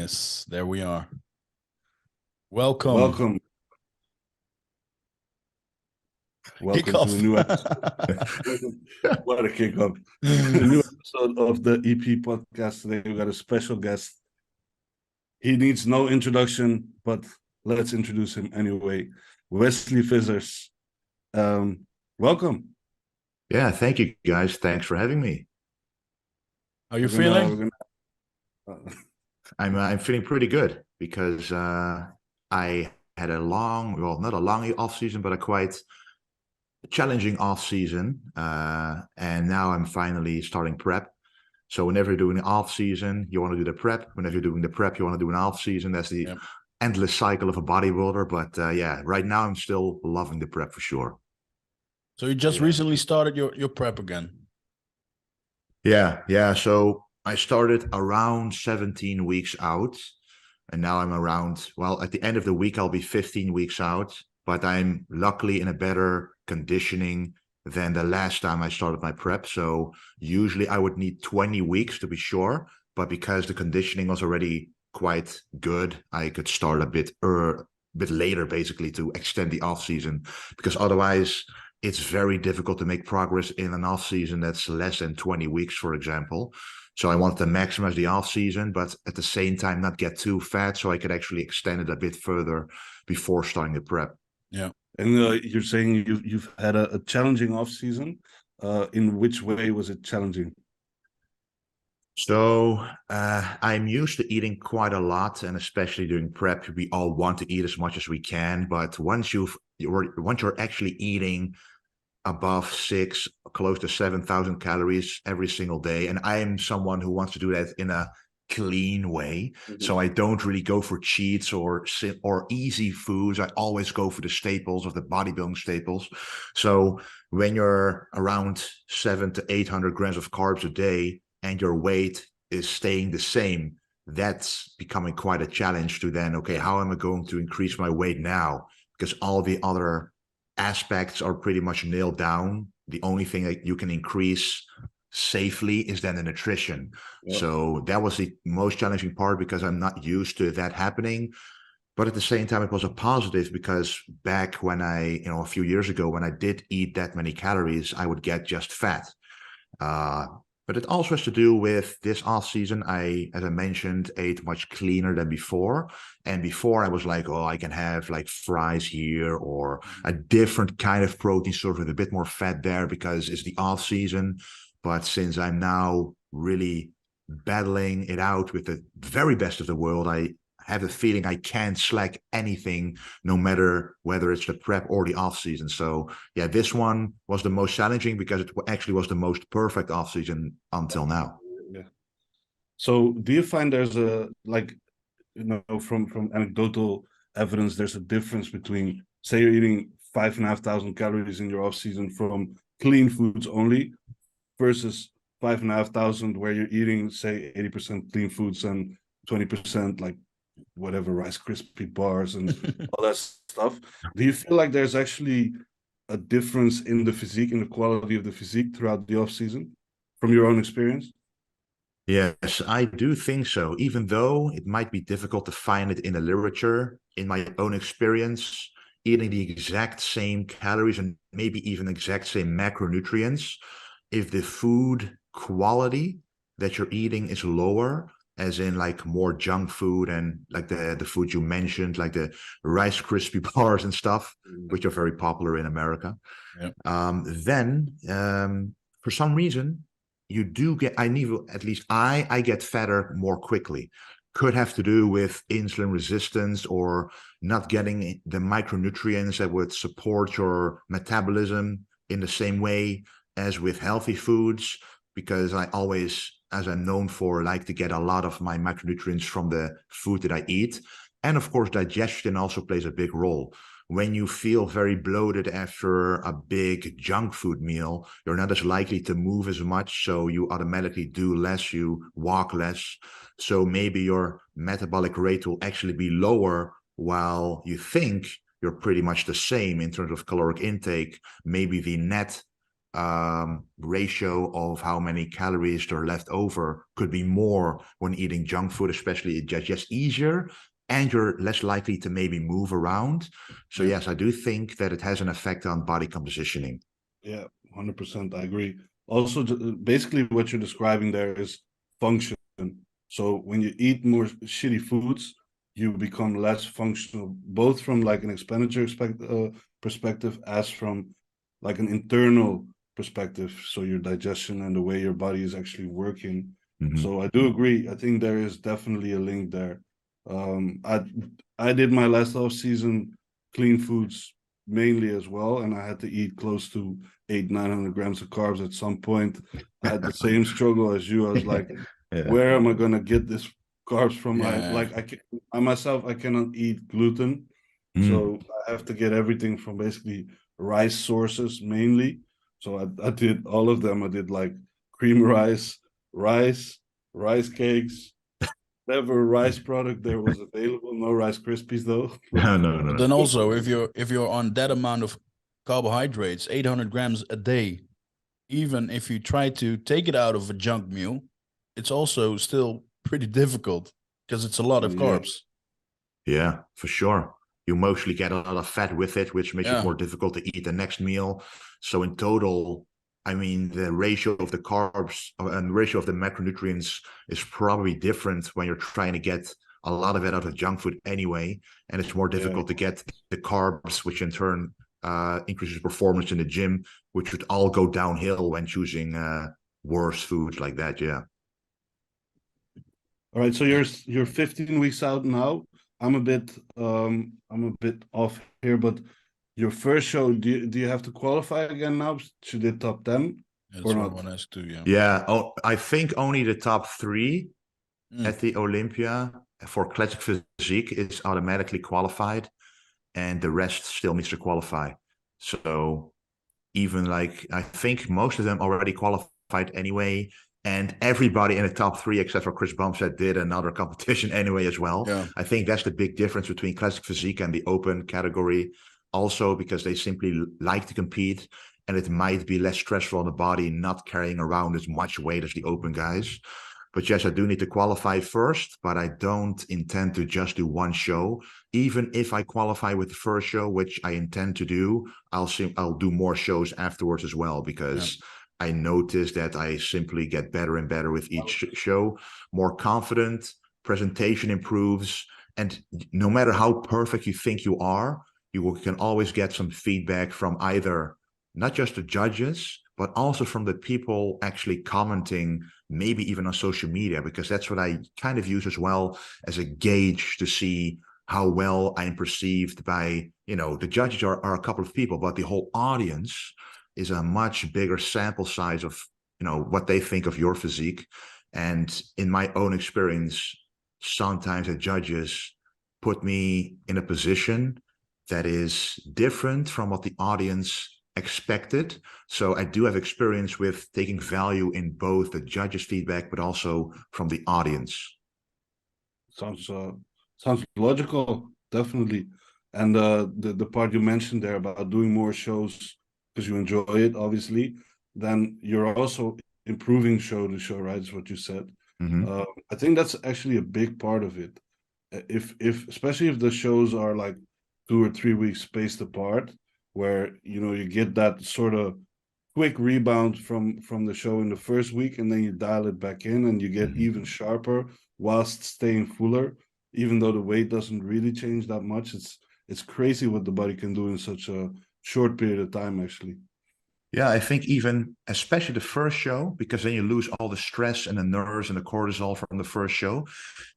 Yes, there we are. Welcome. Welcome. Kick Welcome to off. a new episode. What a kickoff. A new episode of the EP podcast. Today we got a special guest. He needs no introduction, but let's introduce him anyway. Wesley Vissers. Welcome. Yeah, thank you guys. Thanks for having me. How you We're gonna, feeling? we're gonna, I'm feeling pretty good because I had a long, well, not a long off season, but a quite challenging off season, and now I'm finally starting prep. So whenever you're doing an off season, you want to do the prep. Whenever you're doing the prep, you want to do an off season. That's the Yep. endless cycle of a bodybuilder. But yeah, right now I'm still loving the prep for sure. So you just Yeah. recently started your prep again. Yeah. So I started around 17 weeks out, and now I'm around, well, at the end of the week, I'll be 15 weeks out, but I'm luckily in a better conditioning than the last time I started my prep. So usually I would need 20 weeks to be sure, but because the conditioning was already quite good, I could start a bit later, basically, to extend the off season, because otherwise it's very difficult to make progress in an off season that's less than 20 weeks, for example. So I wanted to maximize the off season, but at the same time not get too fat, so I could actually extend it a bit further before starting the prep. Yeah. and you're saying you've had a challenging off season. In which way was it challenging? So I'm used to eating quite a lot, and especially during prep, we all want to eat as much as we can. But once you're actually eating above close to 7,000 calories every single day, and I am someone who wants to do that in a clean way. So I don't really go for cheats or easy foods. I always go for the staples of the bodybuilding staples. So when you're around 700 to 800 grams of carbs a day and your weight is staying the same, that's becoming quite a challenge to then, okay, how am I going to increase my weight now? Because all the other aspects are pretty much nailed down. The only thing that you can increase safely is then the nutrition. Yeah. So that was the most challenging part, because I'm not used to that happening. But at the same time, it was a positive, because back when a few years ago, when I did eat that many calories, I would get just fat. But it also has to do with this off season. As I mentioned, ate much cleaner than before. And before I was like, oh, I can have like fries here or a different kind of protein source with a bit more fat there because it's the off season. But since I'm now really battling it out with the very best of the world, I have a feeling I can't slack anything, no matter whether it's the prep or the off season. So yeah, this one was the most challenging because it actually was the most perfect off season until now. Yeah. So do you find there's from anecdotal evidence, there's a difference between, say, you're eating 5,500 calories in your off season from clean foods only versus 5,500 where you're eating, say, 80% clean foods and 20% like whatever Rice Krispie bars and all that stuff? Do you feel like there's actually a difference in the physique, in the quality of the physique throughout the off season from your own experience? Yes, I do think so. Even though it might be difficult to find it in the literature, in my own experience, eating the exact same calories and maybe even exact same macronutrients, if the food quality that you're eating is lower, as in like more junk food and like the food you mentioned, like the Rice Krispie bars and stuff, which are very popular in America, Yep. then for some reason, you do get, at least I get fatter more quickly. Could have to do with insulin resistance or not getting the micronutrients that would support your metabolism in the same way as with healthy foods, because I always, as I'm known for, like to get a lot of my macronutrients from the food that I eat. And of course, digestion also plays a big role. When you feel very bloated after a big junk food meal, you're not as likely to move as much, so you automatically do less, you walk less. So maybe your metabolic rate will actually be lower while you think you're pretty much the same in terms of caloric intake. Maybe the net ratio of how many calories are left over could be more when eating junk food, especially it's just easier and you're less likely to maybe move around. So yes, I do think that it has an effect on body compositioning. Yeah, 100%. I agree. Also, basically what you're describing there is function. So when you eat more shitty foods, you become less functional, both from like an expenditure perspective as from like an internal perspective. So your digestion and the way your body is actually working. So I do agree. I think there is definitely a link there. I did my last off season clean foods mainly as well, and I had to eat close to 900 grams of carbs at some point. I had the same struggle as you. I was like, where am I gonna get this carbs from? I myself, I cannot eat gluten, so I have to get everything from basically rice sources mainly. So I did all of them. I did like cream rice, rice cakes, whatever rice product there was available. No Rice Krispies though. No. But then also, if you're on that amount of carbohydrates, 800 grams a day, even if you try to take it out of a junk meal, it's also still pretty difficult because it's a lot of carbs. Yeah, for sure. You mostly get a lot of fat with it, which makes it Yeah. more difficult to eat the next meal. So in total, I mean, the ratio of the carbs and the ratio of the macronutrients is probably different when you're trying to get a lot of it out of junk food anyway. And it's more difficult to get the carbs, which in turn increases performance in the gym, which would all go downhill when choosing worse foods like that. Yeah. All right, so you're 15 weeks out now. I'm a bit off here, but your first show, do you have to qualify again now? Should it top 10 That's or what I not? want to ask too. Yeah. Yeah. Oh, I think only the top 3 at the Olympia for classic physique is automatically qualified, and the rest still needs to qualify. So even like I think most of them already qualified anyway, and everybody in the top 3 except for Chris Bumstead did another competition anyway as well. Yeah. I think that's the big difference between classic physique and the open category, also because they simply like to compete, and it might be less stressful on the body not carrying around as much weight as the open guys. But yes, I do need to qualify first, but I don't intend to just do one show. Even if I qualify with the first show, which I intend to do, I'll do more shows afterwards as well, because I notice that I simply get better and better with each show, more confident, presentation improves. And no matter how perfect you think you are, you can always get some feedback from either not just the judges, but also from the people actually commenting, maybe even on social media, because that's what I kind of use as well as a gauge to see how well I'm perceived by, the judges are a couple of people, but the whole audience is a much bigger sample size of, what they think of your physique. And in my own experience, sometimes the judges put me in a position that is different from what the audience expected. So I do have experience with taking value in both the judges' feedback, but also from the audience. Sounds logical, definitely. And the part you mentioned there about doing more shows because you enjoy it, obviously, then you're also improving show to show, right? Is what you said. I think that's actually a big part of it. If especially if the shows are like 2 or 3 weeks spaced apart, where you get that sort of quick rebound from the show in the first week, and then you dial it back in and you get even sharper whilst staying fuller, even though the weight doesn't really change that much. It's crazy what the body can do in such a short period of time, actually. Yeah, I think even especially the first show, because then you lose all the stress and the nerves and the cortisol from the first show.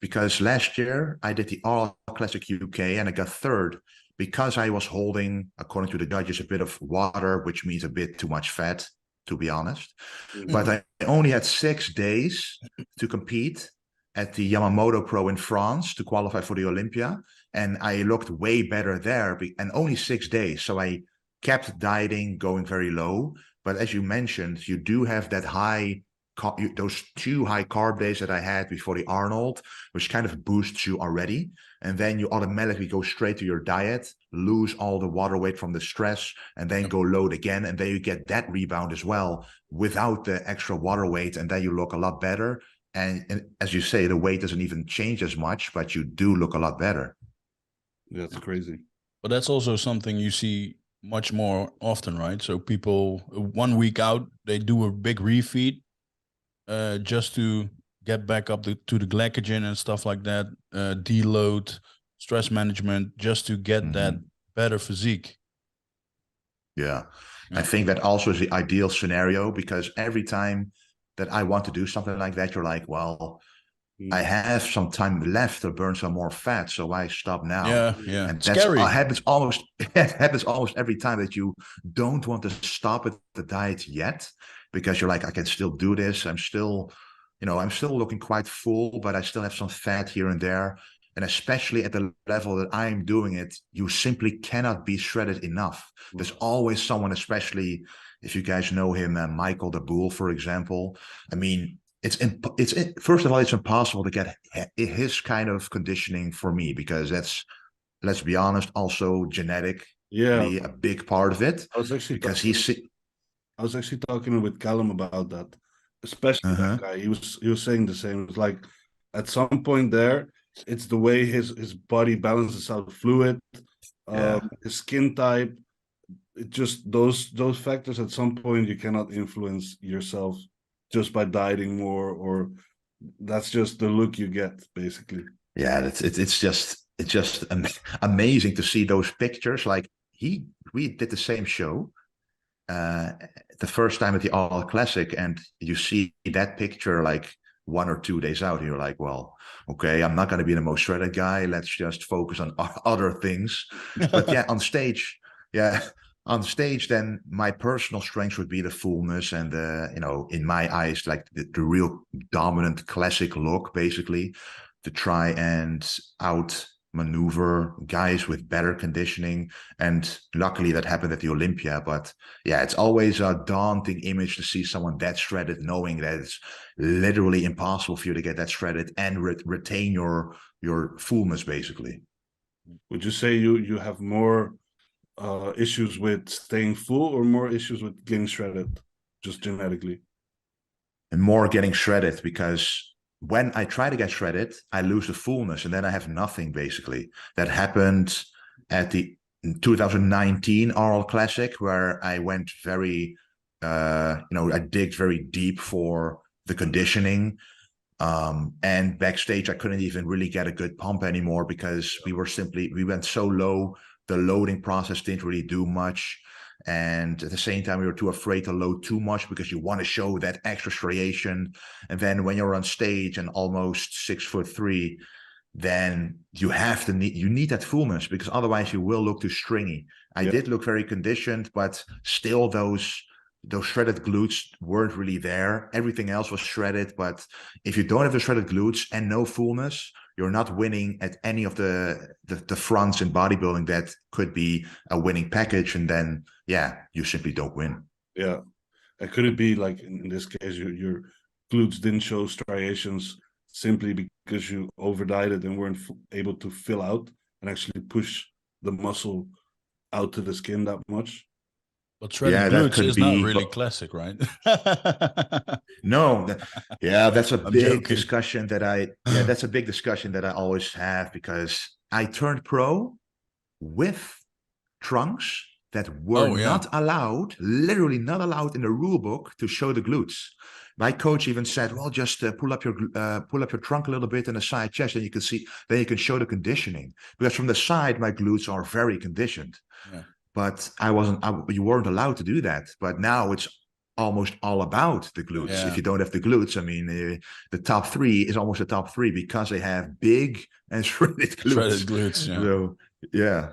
Because last year I did the All Classic UK and I got third, because I was holding, according to the judges, a bit of water, which means a bit too much fat, to be honest. But I only had 6 days to compete at the Yamamoto Pro in France to qualify for the Olympia. And I looked way better there, and only 6 days. So I kept dieting, going very low. But as you mentioned, you do have that high those 2 high carb days that I had before the Arnold, which kind of boosts you already. And then you automatically go straight to your diet, lose all the water weight from the stress, and then go load again. And then you get that rebound as well without the extra water weight. And then you look a lot better. And as you say, the weight doesn't even change as much, but you do look a lot better. That's crazy. But that's also something you see much more often, right? So people 1 week out, they do a big refeed just to get back up to the glycogen and stuff like that, deload, stress management, just to get that better physique. Yeah. I think that also is the ideal scenario, because every time that I want to do something like that, you're like, well, I have some time left to burn some more fat, so I stop now. Yeah. And that's happens almost every time, that you don't want to stop at the diet yet, because you're like, I can still do this. I'm still looking quite full, but I still have some fat here and there. And especially at the level that I'm doing it, you simply cannot be shredded enough. There's always someone, especially if you guys know him, Michael the Bull, for example. I mean, first of all, it's impossible to get his kind of conditioning for me, because that's, let's be honest, also genetic. Yeah, a big part of it. I was actually talking with Callum about that, especially that guy. He was saying the same. It's like at some point there, it's the way his body balances out fluid, his skin type. It just those factors at some point you cannot influence yourself just by dieting more, or that's just the look you get, basically. Yeah, it's just amazing to see those pictures. Like we did the same show the first time at the All Classic, and you see that picture like 1 or 2 days out. You're like, well, okay, I'm not going to be the most shredded guy. Let's just focus on other things. But yeah, on stage, then my personal strength would be the fullness and in my eyes, like the real dominant classic look, basically, to try and outmaneuver guys with better conditioning. And luckily that happened at the Olympia. But yeah, it's always a daunting image to see someone that shredded, knowing that it's literally impossible for you to get that shredded and retain your fullness, basically. Would you say you have more issues with staying full, or more issues with getting shredded, just genetically? And more getting shredded, because when I try to get shredded, I lose the fullness, and then I have nothing, basically. That happened at the 2019 Oral Classic, where I went very, I digged very deep for the conditioning. And backstage, I couldn't even really get a good pump anymore, because we went so low. The loading process didn't really do much. And at the same time, we were too afraid to load too much, because you want to show that extra striation. And then when you're on stage and almost 6'3", then you need that fullness, because otherwise you will look too stringy. I did look very conditioned, but still those shredded glutes weren't really there. Everything else was shredded, but if you don't have the shredded glutes and no fullness, you're not winning at any of the fronts in bodybuilding that could be a winning package. And then, you simply don't win. Yeah. It could be like, in this case, your glutes didn't show striations simply because you over-dieted and weren't able to fill out and actually push the muscle out to the skin that much. But shredded glutes is not really classic, right? No, that's a big discussion that's a big discussion that I always have, because I turned pro with trunks that were not allowed, literally not allowed in the rule book, to show the glutes. My coach even said, well, just pull up your trunk a little bit in the side chest, and then you can show the conditioning, because from the side my glutes are very conditioned. Yeah. But you weren't allowed to do that. But now it's almost all about the glutes. Yeah. If you don't have the glutes, I mean, the top 3 is almost the top 3, because they have big and shredded glutes. Shredded glutes, yeah. So, yeah.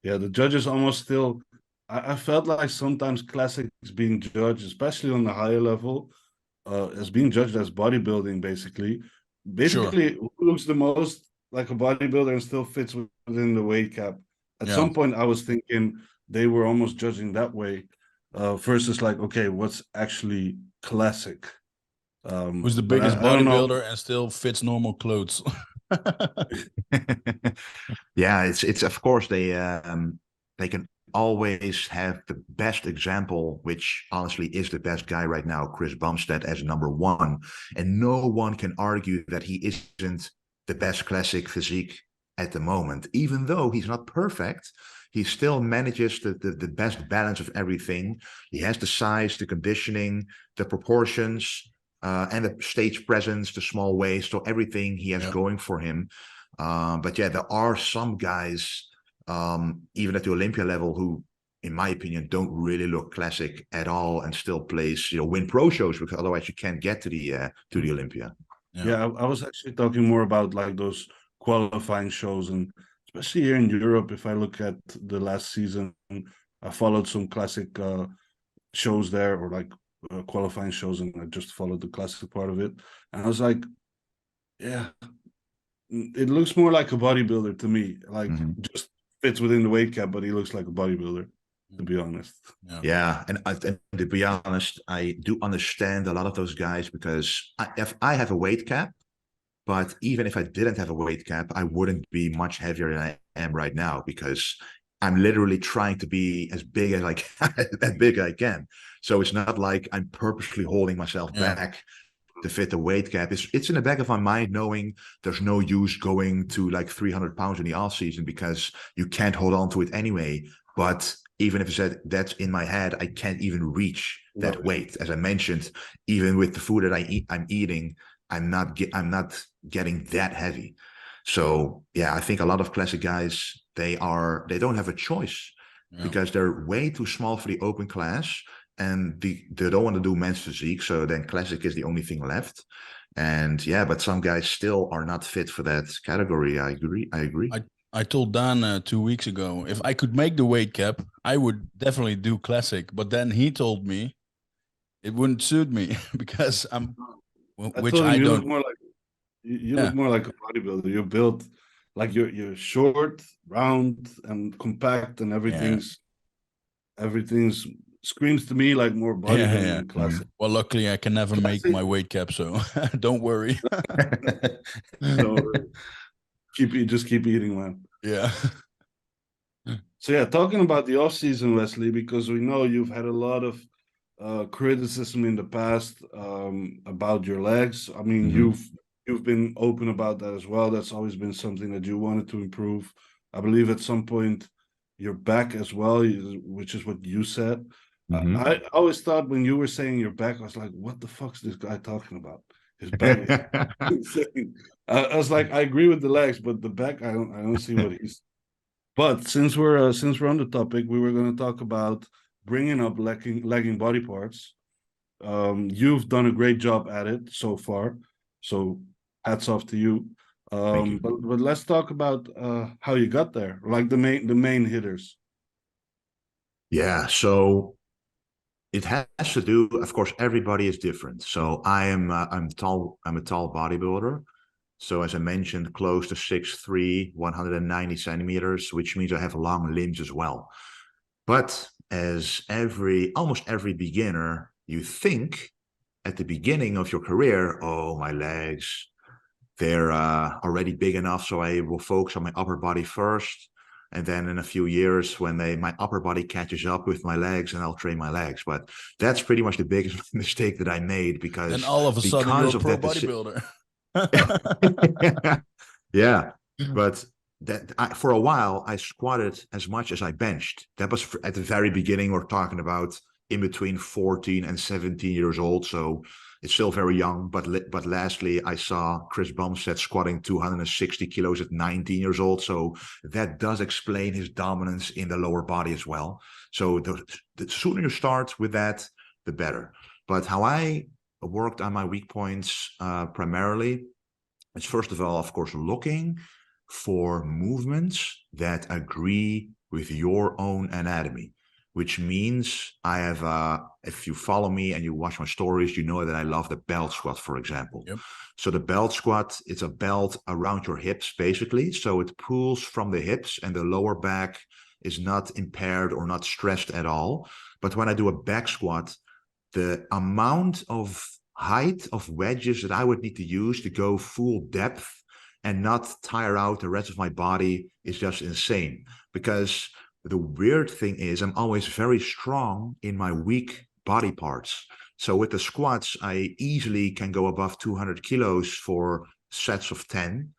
Yeah, the judges almost still... I felt like sometimes classics being judged, especially on the higher level, as being judged as bodybuilding, basically. Who looks the most like a bodybuilder and still fits within the weight cap? At some point, I was thinking they were almost judging that way, versus like, okay, what's actually classic? Who's the But biggest I don't know. bodybuilder and still fits normal clothes? Yeah, it's of course they can always have the best example, which honestly is the best guy right now, Chris Bumstead as number one, and no one can argue that he isn't the best classic physique at the moment. Even though he's not perfect, he still manages the best balance of everything. He has the size, the conditioning, the proportions, and the stage presence, the small waist, so everything he has going for him. But yeah, there are some guys, even at the Olympia level, who, in my opinion, don't really look classic at all, and still place, win pro shows, because otherwise you can't get to the Olympia. Yeah, I was actually talking more about like those qualifying shows, and especially here in Europe. If I look at the last season, I followed some classic shows there, or like qualifying shows, and I just followed the classic part of it. And I was like, yeah, it looks more like a bodybuilder to me. Like just fits within the weight cap, but he looks like a bodybuilder, to be honest. Yeah, and to be honest, I do understand a lot of those guys, because if I have a weight cap, but even if I didn't have a weight cap, I wouldn't be much heavier than I am right now, because I'm literally trying to be as big as I can, as big as I can. So it's not like I'm purposely holding myself back to fit the weight cap. It's in the back of my mind, knowing there's no use going to like 300 pounds in the off season, because you can't hold on to it anyway. But even if I said that's in my head, I can't even reach that weight. As I mentioned, even with the food that I'm eating, I'm not getting that heavy. So yeah, I think a lot of classic guys, they don't have a choice, because they're way too small for the open class, and they don't want to do men's physique. So then classic is the only thing left. And yeah, but some guys still are not fit for that category. I agree. I told Dan 2 weeks ago, if I could make the weight cap, I would definitely do classic. But then he told me it wouldn't suit me because which told him I you don't. look more like you look more like a bodybuilder. You're built like you're short, round, and compact, and everything's screams to me like more bodybuilding than classic. Well, luckily I can never make my weight cap, so don't worry. So just keep eating, man. Yeah. So yeah, talking about the off season, Wesley, because we know you've had a lot of criticism in the past about your legs. I mean, you've been open about that as well. That's always been something that you wanted to improve. I believe at some point your back as well, which is what you said. I always thought when you were saying your back, I was like, what the fuck's this guy talking about? His back is insane. I was like, I agree with the legs, but the back, I don't see what he's. But since we're on the topic, we were going to talk about bringing up lagging body parts. You've done a great job at it so far, so hats off to you. Thank you. But let's talk about how you got there, like the main hitters. Yeah, so it has to do, of course, everybody is different. So I'm a tall bodybuilder. So as I mentioned, close to 6'3", 190 centimeters, which means I have long limbs as well. But as almost every beginner, you think at the beginning of your career, oh, my legs, they're already big enough, so I will focus on my upper body first. And then in a few years, when my upper body catches up with my legs, and I'll train my legs. But that's pretty much the biggest mistake that I made, because And all of a sudden you're a pro bodybuilder. Yeah, but for a while I squatted as much as I benched. That was at the very beginning. We're talking about in between 14 and 17 years old, so it's still very young. But lastly, I saw Chris Bumstead squatting 260 kilos at 19 years old, so that does explain his dominance in the lower body as well. So the sooner you start with that, the better. But how I worked on my weak points primarily is, first of all, of course, looking for movements that agree with your own anatomy, which means I have, if you follow me and you watch my stories, you know that I love the belt squat, for example. Yep. So the belt squat, it's a belt around your hips, basically. So it pulls from the hips, and the lower back is not impaired or not stressed at all. But when I do a back squat, the amount of height of wedges that I would need to use to go full depth and not tire out the rest of my body is just insane. Because the weird thing is I'm always very strong in my weak body parts. So with the squats, I easily can go above 200 kilos for sets of 10,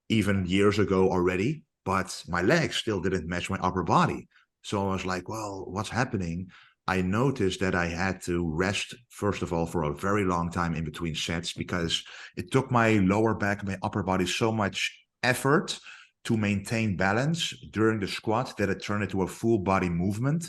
even years ago already, but my legs still didn't match my upper body. So I was like, well, what's happening? I noticed that I had to rest, first of all, for a very long time in between sets because it took my lower back, my upper body so much effort to maintain balance during the squat that it turned into a full body movement.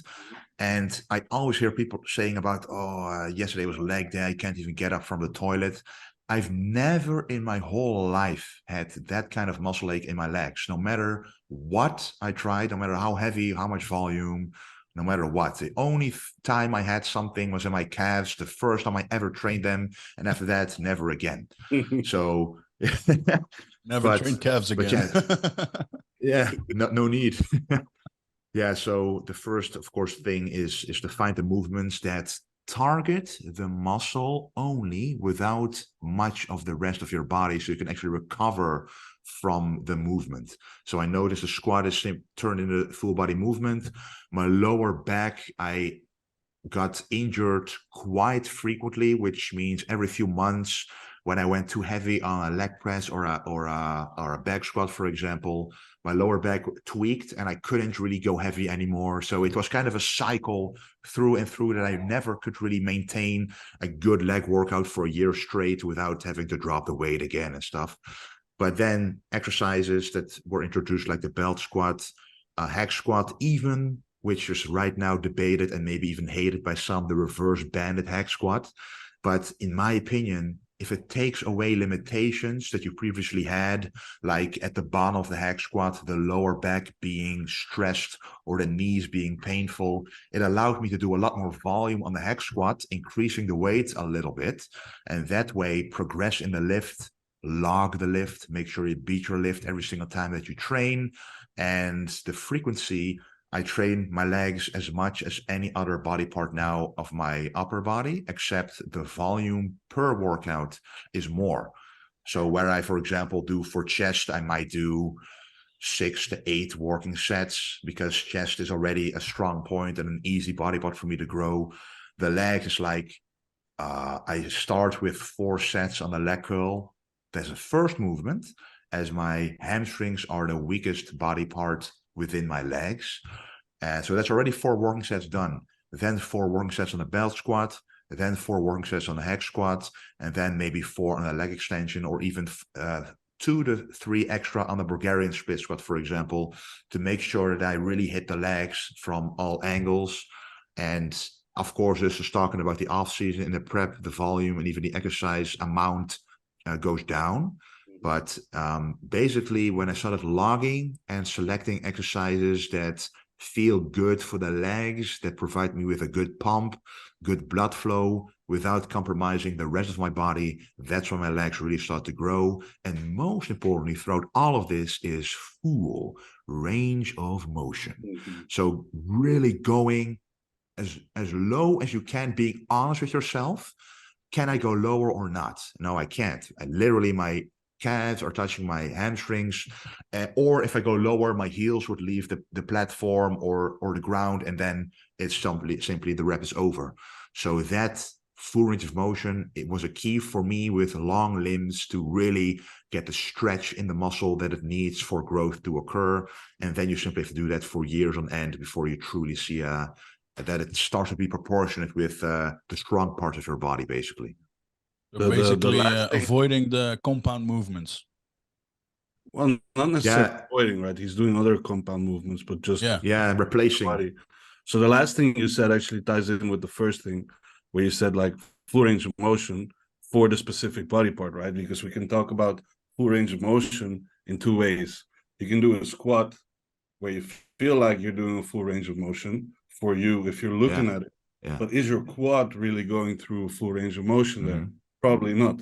And I always hear people saying about, oh, yesterday was leg day, I can't even get up from the toilet. I've never in my whole life had that kind of muscle ache in my legs, no matter what I tried, no matter how heavy, how much volume, no matter what. The only time I had something was in my calves, the first time I ever trained them. And after that, never again. So, Never train calves again. Yeah, no need. Yeah, so the first, of course, thing is to find the movements that target the muscle only without much of the rest of your body, so you can actually recover from the movement. So I noticed the squat is turned into full body movement. My lower back, I got injured quite frequently, which means every few months when I went too heavy on a leg press or a back squat, for example, my lower back tweaked and I couldn't really go heavy anymore. So it was kind of a cycle through and through that I never could really maintain a good leg workout for a year straight without having to drop the weight again and stuff. But then exercises that were introduced, like the belt squat, hack squat, even, which is right now debated and maybe even hated by some, the reverse banded hack squat. But in my opinion, if it takes away limitations that you previously had, like at the bottom of the hack squat, the lower back being stressed or the knees being painful, it allowed me to do a lot more volume on the hack squat, increasing the weight a little bit, and that way progress in the lift, log the lift, make sure you beat your lift every single time that you train, and the frequency. I train my legs as much as any other body part now of my upper body, except the volume per workout is more. So where I, for example, do for chest, I might do 6 to 8 working sets because chest is already a strong point and an easy body part for me to grow. The leg is like, I start with 4 sets on the leg curl. That's a first movement, as my hamstrings are the weakest body part within my legs. So that's already 4 working sets done. Then 4 working sets on the belt squat, then 4 working sets on the hack squat, and then maybe 4 on the leg extension, or even 2 to 3 extra on the Bulgarian split squat, for example, to make sure that I really hit the legs from all angles. And of course, this is talking about the off season. In the prep, the volume and even the exercise amount goes down. But basically, when I started logging and selecting exercises that feel good for the legs, that provide me with a good pump, good blood flow, without compromising the rest of my body, that's when my legs really start to grow. And most importantly, throughout all of this is full range of motion. So really going as low as you can, being honest with yourself. Can I go lower or not? No, I can't. Literally, my calves are touching my hamstrings, or if I go lower, my heels would leave the platform or the ground, and then it's simply the rep is over. So that full range of motion, it was a key for me with long limbs to really get the stretch in the muscle that it needs for growth to occur. And then you simply have to do that for years on end before you truly see that it starts to be proportionate with the strong parts of your body, basically. So basically, avoiding the compound movements. Well, not necessarily avoiding, right? He's doing other compound movements, but just replacing. Body. So the last thing you said actually ties in with the first thing, where you said like full range of motion for the specific body part, right? Because we can talk about full range of motion in 2 ways. You can do a squat where you feel like you're doing a full range of motion for you if you're looking at it. Yeah. But is your quad really going through full range of motion there? Probably not,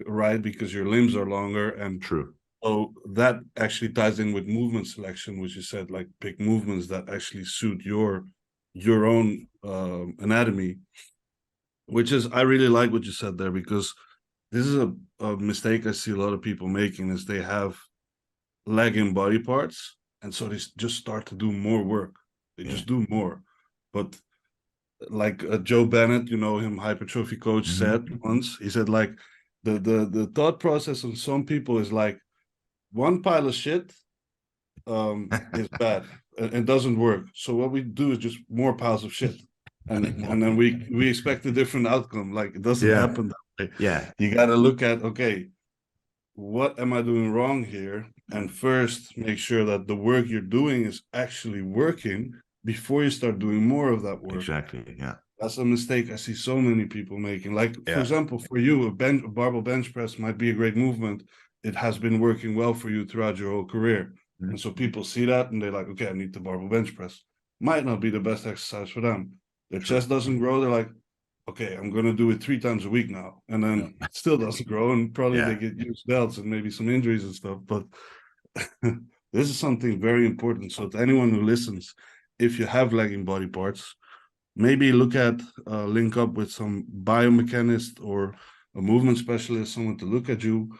right? Because your limbs are longer. And true. So that actually ties in with movement selection, which you said, like pick movements that actually suit your own anatomy. Which is, I really like what you said there, because this is a mistake I see a lot of people making, is they have leg and body parts, and so they just start to do more work. They just do more. But like Joe Bennett, you know him, hypertrophy coach, said once, he said like the thought process of some people is like, one pile of shit is bad and doesn't work. So what we do is just more piles of shit. And then we expect a different outcome. Like, it doesn't happen that way. Yeah. You got to look at, okay, what am I doing wrong here? And first make sure that the work you're doing is actually working before you start doing more of that work. Exactly. Yeah. That's a mistake I see so many people making. Like, for example, for you, a barbell bench press might be a great movement. It has been working well for you throughout your whole career. And so people see that and they're like, okay, I need the barbell bench press. Might not be the best exercise for them. Their chest doesn't grow. They're like, okay, I'm going to do it 3 times a week now. And then it still doesn't grow. And probably they get used belts and maybe some injuries and stuff. But this is something very important. So to anyone who listens, if you have lagging body parts, maybe look at, link up with some biomechanist or a movement specialist, someone to look at you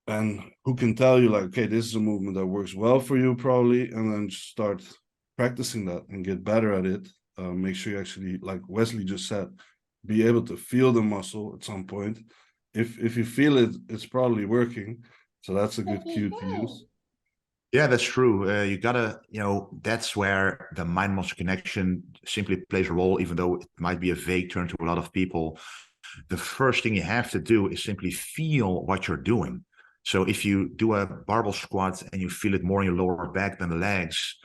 and who can tell you like, okay, this is a movement that works well for you probably, and then start practicing that and get better at it. Make sure you actually, like Wesley just said, be able to feel the muscle at some point. If you feel it, it's probably working. So that's a good cue to use. Yeah, that's true. You gotta, that's where the mind-muscle connection simply plays a role, even though it might be a vague term to a lot of people. The first thing you have to do is simply feel what you're doing. So if you do a barbell squat and you feel it more in your lower back than the legs,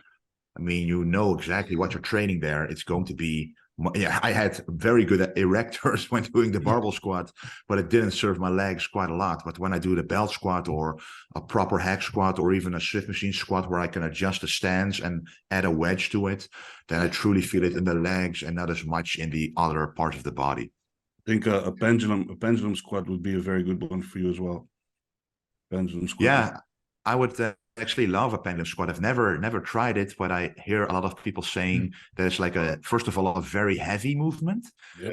I mean, you know exactly what you're training there. It's going to be, I had very good erectors when doing the barbell squat, but it didn't serve my legs quite a lot. But when I do the belt squat or a proper hack squat or even a Swift machine squat where I can adjust the stance and add a wedge to it, then I truly feel it in the legs and not as much in the other parts of the body. I think a pendulum squat would be a very good one for you as well. Pendulum squat. Yeah, I would actually love a pendulum squat. I've never tried it, but I hear a lot of people saying that it's like first of all, a very heavy movement.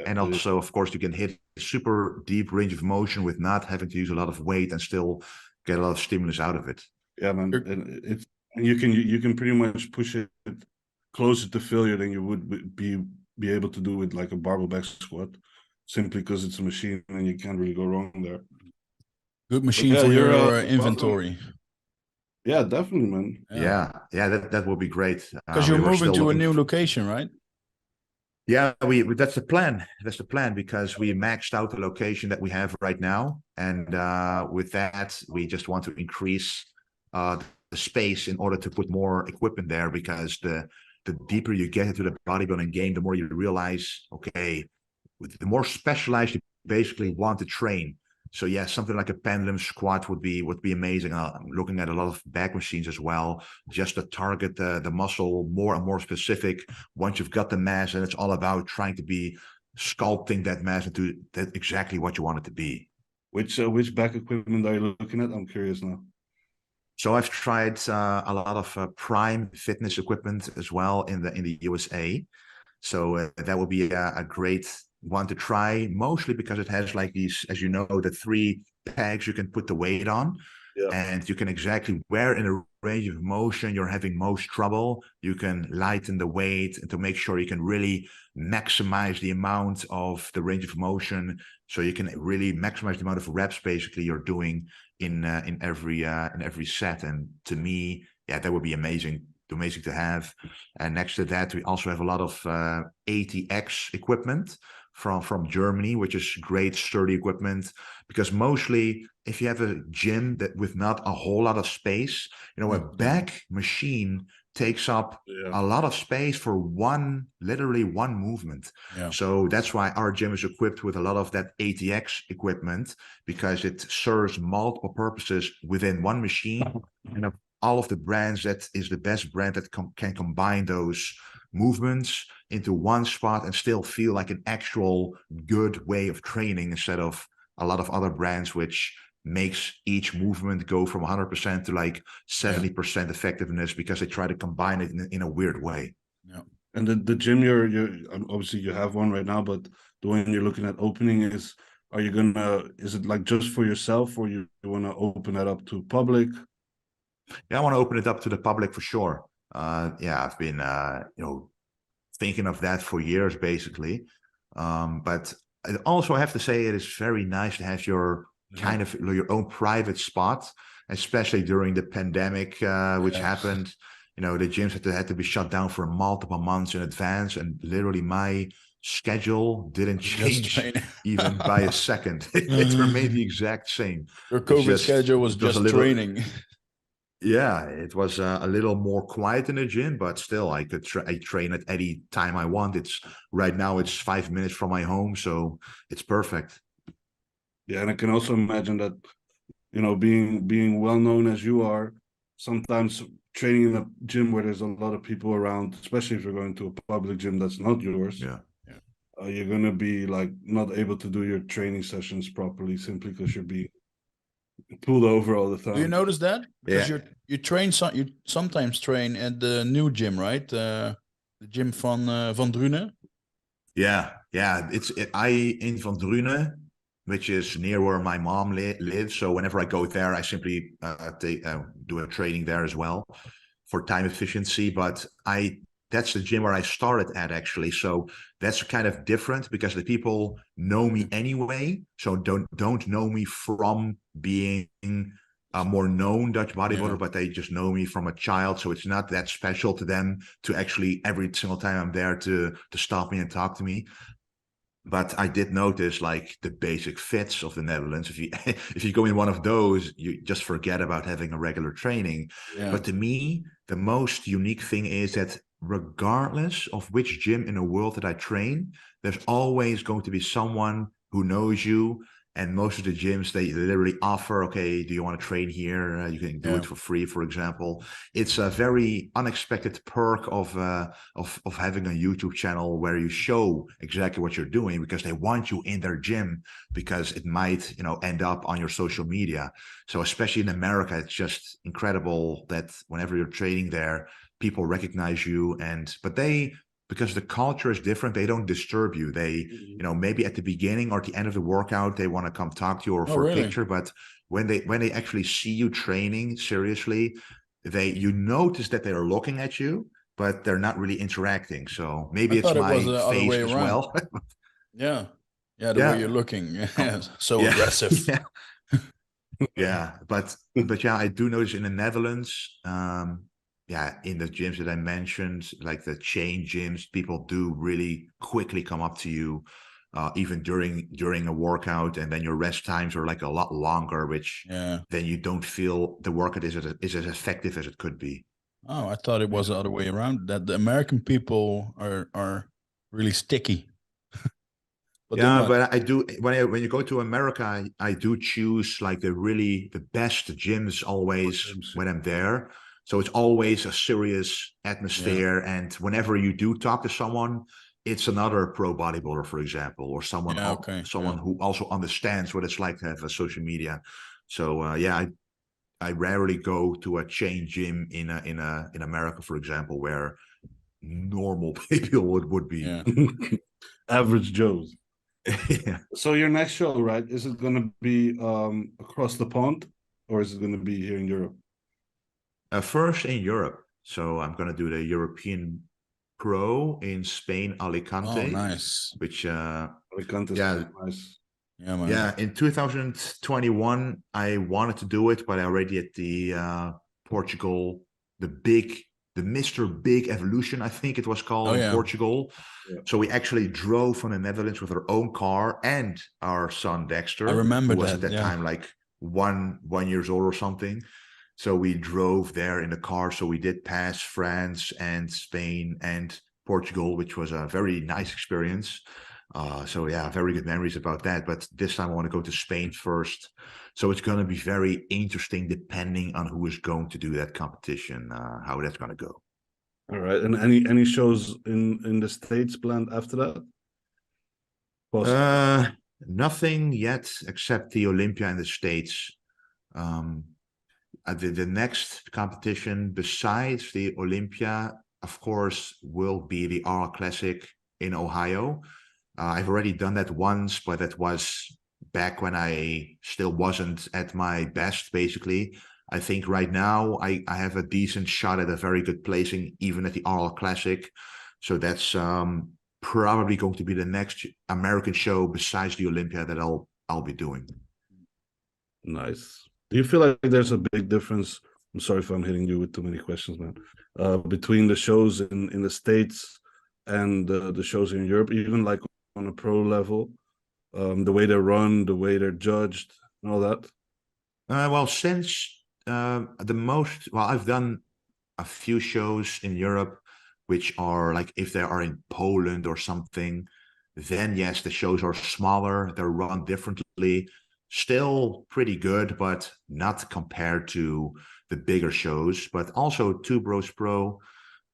And also, of course, you can hit a super deep range of motion with not having to use a lot of weight and still get a lot of stimulus out of it. Yeah, man. And you can pretty much push it closer to failure than you would be able to do with like a barbell back squat, simply because it's a machine and you can't really go wrong there. Good machine for your inventory. Yeah, definitely, man. Yeah, that will be great. Because you're moving to a new location, right? Yeah, that's the plan. That's the plan, because we maxed out the location that we have right now, and with that, we just want to increase the space in order to put more equipment there. Because the deeper you get into the bodybuilding game, the more you realize, okay, the more specialized you basically want to train. So yeah, something like a pendulum squat would be amazing. I'm looking at a lot of back machines as well, just to target the muscle more and more specific. Once you've got the mass, and it's all about trying to be sculpting that mass into that exactly what you want it to be. Which back equipment are you looking at? I'm curious now. So I've tried a lot of Prime fitness equipment as well in the USA. So that will be a great one to try, mostly because it has like these, as you know, the 3 pegs you can put the weight on, and you can exactly where in a range of motion you're having most trouble, you can lighten the weight and to make sure you can really maximize the amount of the range of motion, so you can really maximize the amount of reps basically you're doing in every set. And to me, yeah, that would be amazing to have. And next to that, we also have a lot of ATX equipment from Germany, which is great sturdy equipment, because mostly if you have a gym that with not a whole lot of space, a back machine takes up a lot of space for literally one movement. So that's why our gym is equipped with a lot of that ATX equipment, because it serves multiple purposes within one machine. And all of the brands, that is the best brand that can combine those movements into one spot and still feel like an actual good way of training, instead of a lot of other brands which makes each movement go from 100% to like 70% effectiveness, because they try to combine it in a weird way. And the gym you're obviously you have one right now, but the one you're looking at opening is, is it like just for yourself, or you want to open that up to public? Yeah, I want to open it up to the public for sure. Yeah, I've been, thinking of that for years, basically. But I also have to say it is very nice to have your kind of your own private spot, especially during the pandemic, which happened. The gyms had to be shut down for multiple months in advance, and literally my schedule didn't change even by a second. It remained the exact same. Your COVID schedule was just training. Yeah, it was a little more quiet in the gym, but still, I train at any time I want. Right now it's 5 minutes from my home, so it's perfect. Yeah, and I can also imagine that, being well known as you are, sometimes training in a gym where there's a lot of people around, especially if you're going to a public gym that's not yours. Yeah. You're gonna be like not able to do your training sessions properly simply because you're being pulled over all the time. Do you notice that? Because you sometimes train at the new gym, right? The gym van Drunen. Yeah. In Van Drunen, which is near where my mom lives. So whenever I go there, I simply do a training there as well for time efficiency. But that's the gym where I started at, actually. So that's kind of different because the people know me anyway. So don't know me from being a more known Dutch bodybuilder, but they just know me from a child. So it's not that special to them to actually every single time I'm there to stop me and talk to me. But I did notice like the basic fits of the Netherlands. If you go in one of those, you just forget about having a regular training. Yeah. But to me, the most unique thing is that regardless of which gym in the world that I train, there's always going to be someone who knows you. And most of the gyms, they literally offer, okay, do you want to train here? You can do it for free, for example. It's a very unexpected perk of having a YouTube channel where you show exactly what you're doing, because they want you in their gym, because it might, end up on your social media. So especially in America, it's just incredible that whenever you're training there, people recognize you. Because the culture is different, they don't disturb you. They, maybe at the beginning or at the end of the workout, they want to come talk to you for a picture. But when they actually see you training seriously, you notice that they are looking at you, but they're not really interacting. So maybe it's my face as well. The way you're looking, aggressive. But I do notice in the Netherlands, in the gyms that I mentioned, like the chain gyms, people do really quickly come up to you, even during a workout, and then your rest times are like a lot longer, which then you don't feel the workout is as effective as it could be. Oh, I thought it was the other way around, that the American people are really sticky. But I do, when you go to America, I do choose like the best gyms always when I'm there. So it's always a serious atmosphere. And whenever you do talk to someone, it's another pro bodybuilder, for example, or someone who also understands what it's like to have a social media. So I rarely go to a chain gym in America, for example, where normal people would be. Average Joes. So your next show, right? Is it going to be across the pond, or is it going to be here in Europe? First in Europe. So I'm going to do the European Pro in Spain, Alicante. Oh, nice. Which, Alicante is nice. Yeah, man. Yeah, in 2021, I wanted to do it, but I already at the Portugal, the Mr. Big Evolution, I think it was called in Portugal. Yeah. So we actually drove from the Netherlands with our own car and our son Dexter. I remember who was at that time like one years old or something. So we drove there in the car. So we did pass France and Spain and Portugal, which was a very nice experience. Very good memories about that. But this time I want to go to Spain first. So it's going to be very interesting depending on who is going to do that competition, how that's going to go. All right. And any shows in the States planned after that? Nothing yet except the Olympia in the States. The next competition besides the Olympia, of course, will be the R Classic in Ohio. I've already done that once, but that was back when I still wasn't at my best, basically. I think right now I have a decent shot at a very good placing, even at the RL Classic. So that's probably going to be the next American show besides the Olympia that I'll be doing. Nice. Do you feel like there's a big difference? I'm sorry if I'm hitting you with too many questions, man. Between the shows in the States and the shows in Europe, even like on a pro level, the way they're run, the way they're judged, and all that. Well, since I've done a few shows in Europe, which are like if they are in Poland or something, then yes, the shows are smaller, they're run differently, still pretty good, but not compared to the bigger shows. But also Two Bros Pro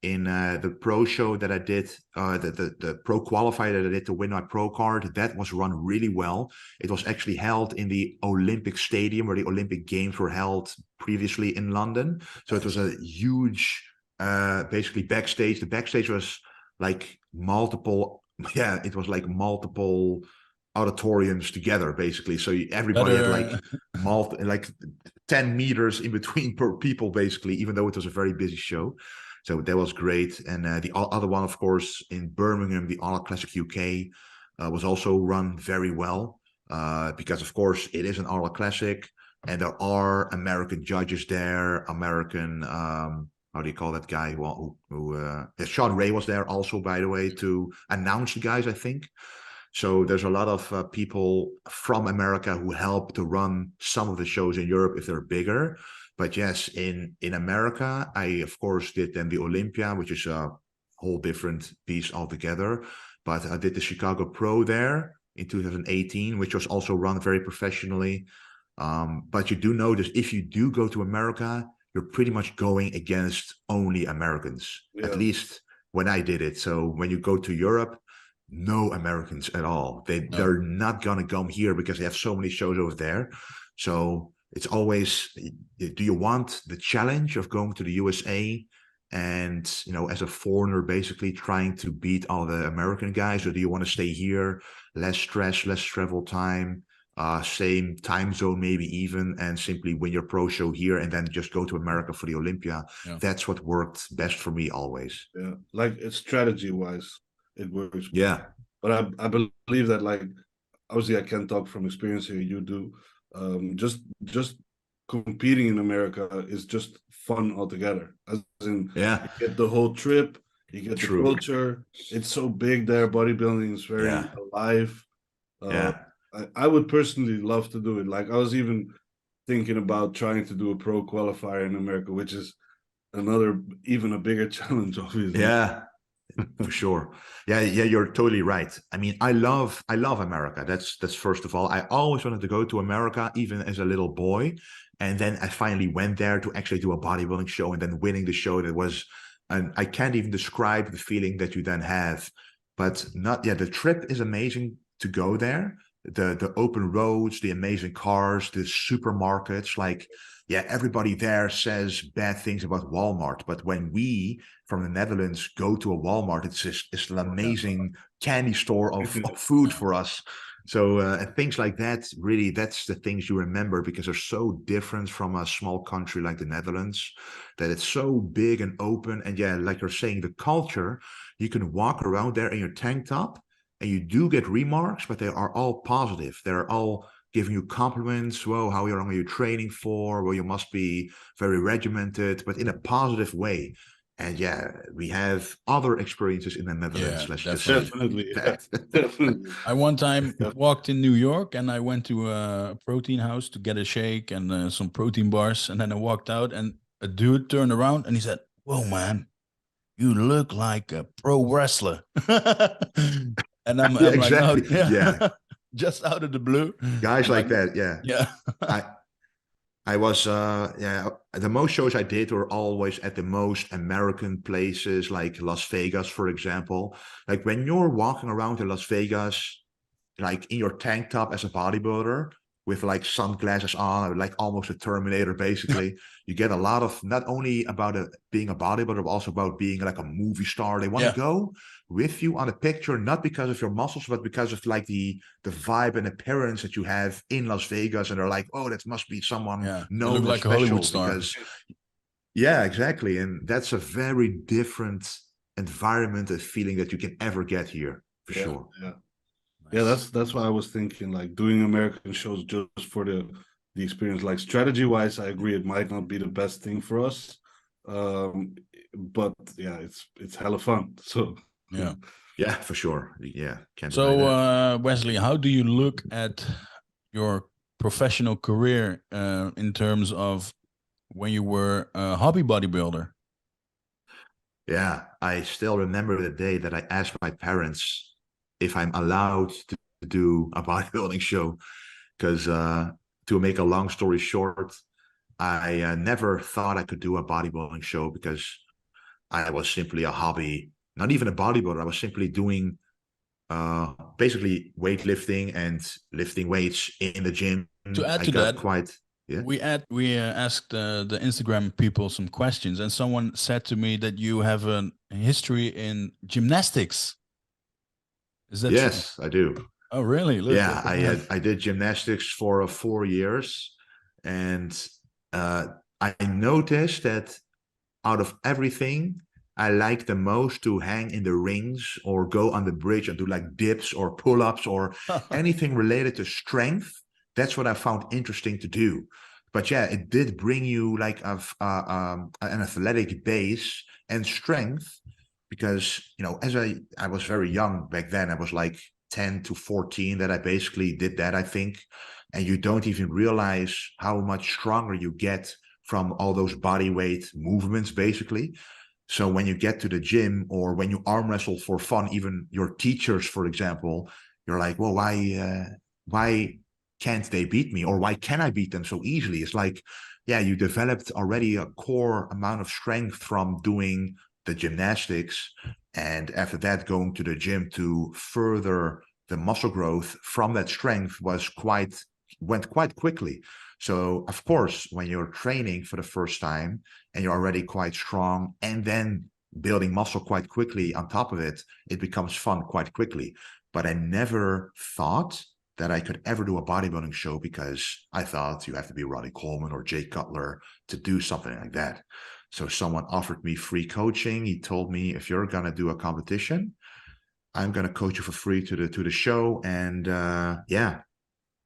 in the pro show that I did, the pro qualifier that I did to win my pro card, that was run really well. It was actually held in the Olympic Stadium where the Olympic Games were held previously in London. So it was a huge, basically backstage. The backstage was like multiple, yeah, it was like multiple auditoriums together, basically. So everybody had like 10 meters in between per people, basically, even though it was a very busy show. So that was great. And the other one, of course, in Birmingham, the All Classic UK was also run very well because, of course, it is an All Classic and there are American judges there, American, how do you call that guy? Well, Sean Ray was there also, by the way, to announce the guys, I think. So there's a lot of people from America who help to run some of the shows in Europe if they're bigger. But yes, in America, I, of course, did then the Olympia, which is a whole different piece altogether. But I did the Chicago Pro there in 2018, which was also run very professionally. But you do notice if you do go to America, you're pretty much going against only Americans, at least when I did it. So when you go to Europe, no Americans at all. They're not going to come here because they have so many shows over there. So it's always, do you want the challenge of going to the USA and, you know, as a foreigner, basically trying to beat all the American guys? Or do you want to stay here, less stress, less travel time, same time zone, maybe even, and simply win your pro show here and then just go to America for the Olympia? Yeah. That's what worked best for me always. Yeah, like it's strategy wise, it works. Yeah. But I believe that, like, obviously I can't talk from experience here, you do. Just competing in America is just fun altogether. As in, you get the whole trip, you get the culture. It's so big there. Bodybuilding is very alive. I would personally love to do it. Like, I was even thinking about trying to do a pro qualifier in America, which is even a bigger challenge, obviously. Yeah. For sure. Yeah, you're totally right. I mean, I love America. That's first of all. I always wanted to go to America, even as a little boy. And then I finally went there to actually do a bodybuilding show and then winning the show. That was, and I can't even describe the feeling that you then have. But the trip is amazing to go there. The open roads, the amazing cars, the supermarkets, like, yeah, everybody there says bad things about Walmart. But when we from the Netherlands go to a Walmart, it's an amazing candy store of food for us. So and things like that, really, that's the things you remember because they're so different from a small country like the Netherlands, that it's so big and open. And yeah, like you're saying, the culture, you can walk around there in your tank top and you do get remarks, but they are all positive. They're all giving you compliments. Whoa, how long are you training for? Well, you must be very regimented, but in a positive way. And yeah, we have other experiences in the Netherlands. Yeah, definitely. I one time walked in New York and I went to a protein house to get a shake and some protein bars. And then I walked out and a dude turned around and he said, "Whoa, man, you look like a pro wrestler." And I'm exactly. Like, no, just out of the blue. Guys like that, yeah. Yeah. I was, the most shows I did were always at the most American places, like Las Vegas, for example. Like when you're walking around in Las Vegas, like in your tank top as a bodybuilder, with like sunglasses on, like almost a Terminator, basically. You get a lot of, not only about being a bodybuilder, but also about being like a movie star. They want to go with you on a picture, not because of your muscles, but because of like the vibe and appearance that you have in Las Vegas. And they're like, oh, that must be someone You known look or like a Hollywood special. star. Because, yeah, exactly. And that's a very different environment and feeling that you can ever get here, for sure. Yeah. Nice. Yeah, that's why I was thinking, like doing American shows just for the experience. Like strategy wise, I agree it might not be the best thing for us, but yeah, it's hella fun. So Yeah. Yeah, for sure. Yeah, can't deny So, that. Wesley, how do you look at your professional career in terms of when you were a hobby bodybuilder? Yeah, I still remember the day that I asked my parents if I'm allowed to do a bodybuilding show. Because to make a long story short, I never thought I could do a bodybuilding show because I was simply a hobby, not even a bodybuilder. I was simply doing basically weightlifting and lifting weights in the gym. To add I to got that, quite, yeah. we asked the Instagram people some questions, and someone said to me that you have a history in gymnastics. Is that true? Yes, I do. Oh, really? Look Yeah, at that. I did gymnastics for 4 years, and I noticed that out of everything, I like the most to hang in the rings or go on the bridge and do like dips or pull-ups or anything related to strength. That's what I found interesting to do. But yeah, it did bring you like an athletic base and strength because, you know, as I was very young back then, I was like 10 to 14 that I basically did that, I think. And you don't even realize how much stronger you get from all those body weight movements, basically. So when you get to the gym or when you arm wrestle for fun, even your teachers, for example, you're like, well, why can't they beat me? Or why can I beat them so easily? It's like, yeah, you developed already a core amount of strength from doing the gymnastics. And after that, going to the gym to further the muscle growth from that strength went quite quickly. So, of course, when you're training for the first time and you're already quite strong and then building muscle quite quickly on top of it, it becomes fun quite quickly. But I never thought that I could ever do a bodybuilding show because I thought you have to be Ronnie Coleman or Jay Cutler to do something like that. So someone offered me free coaching. He told me, if you're going to do a competition, I'm going to coach you for free to the show. And yeah,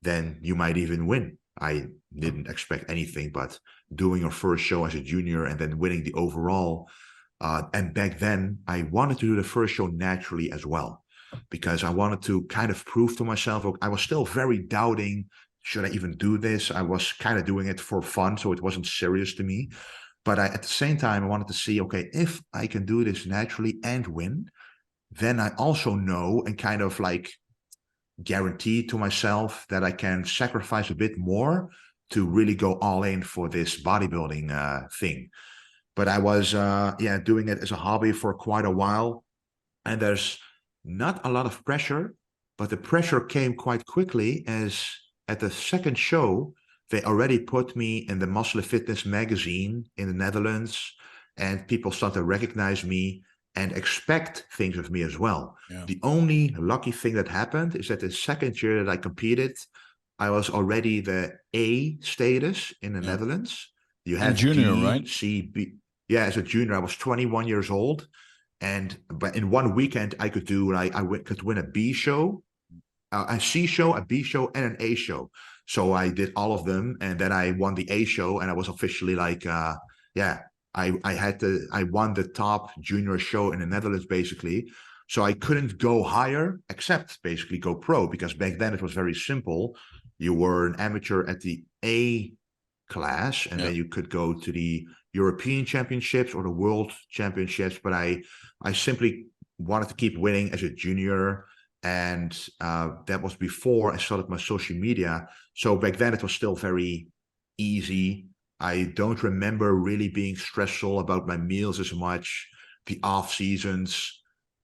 then you might even win. I didn't expect anything but doing your first show as a junior and then winning the overall. And back then, I wanted to do the first show naturally as well, because I wanted to kind of prove to myself, I was still very doubting, should I even do this? I was kind of doing it for fun, so it wasn't serious to me. But at the same time, I wanted to see, okay, if I can do this naturally and win, then I also know and kind of like guarantee to myself that I can sacrifice a bit more to really go all in for this bodybuilding thing. But I was doing it as a hobby for quite a while, and there's not a lot of pressure, but the pressure came quite quickly as at the second show they already put me in the Muscle Fitness magazine in the Netherlands, and people start to recognize me and expect things of me as well. Yeah. The only lucky thing that happened is that the second year that I competed, I was already the A status in the Netherlands. You And have junior, D, right? C, B. Yeah, as a junior, I was 21 years old. But in one weekend, I could do like could win a B show, a C show, a B show, and an A show. So I did all of them, and then I won the A show, and I was officially like, I won the top junior show in the Netherlands, basically. So I couldn't go higher except basically go pro, because back then it was very simple. You were an amateur at the A class, and then you could go to the European Championships or the World Championships. But I simply wanted to keep winning as a junior. And that was before I started my social media. So back then it was still very easy. I don't remember really being stressful about my meals as much. The off seasons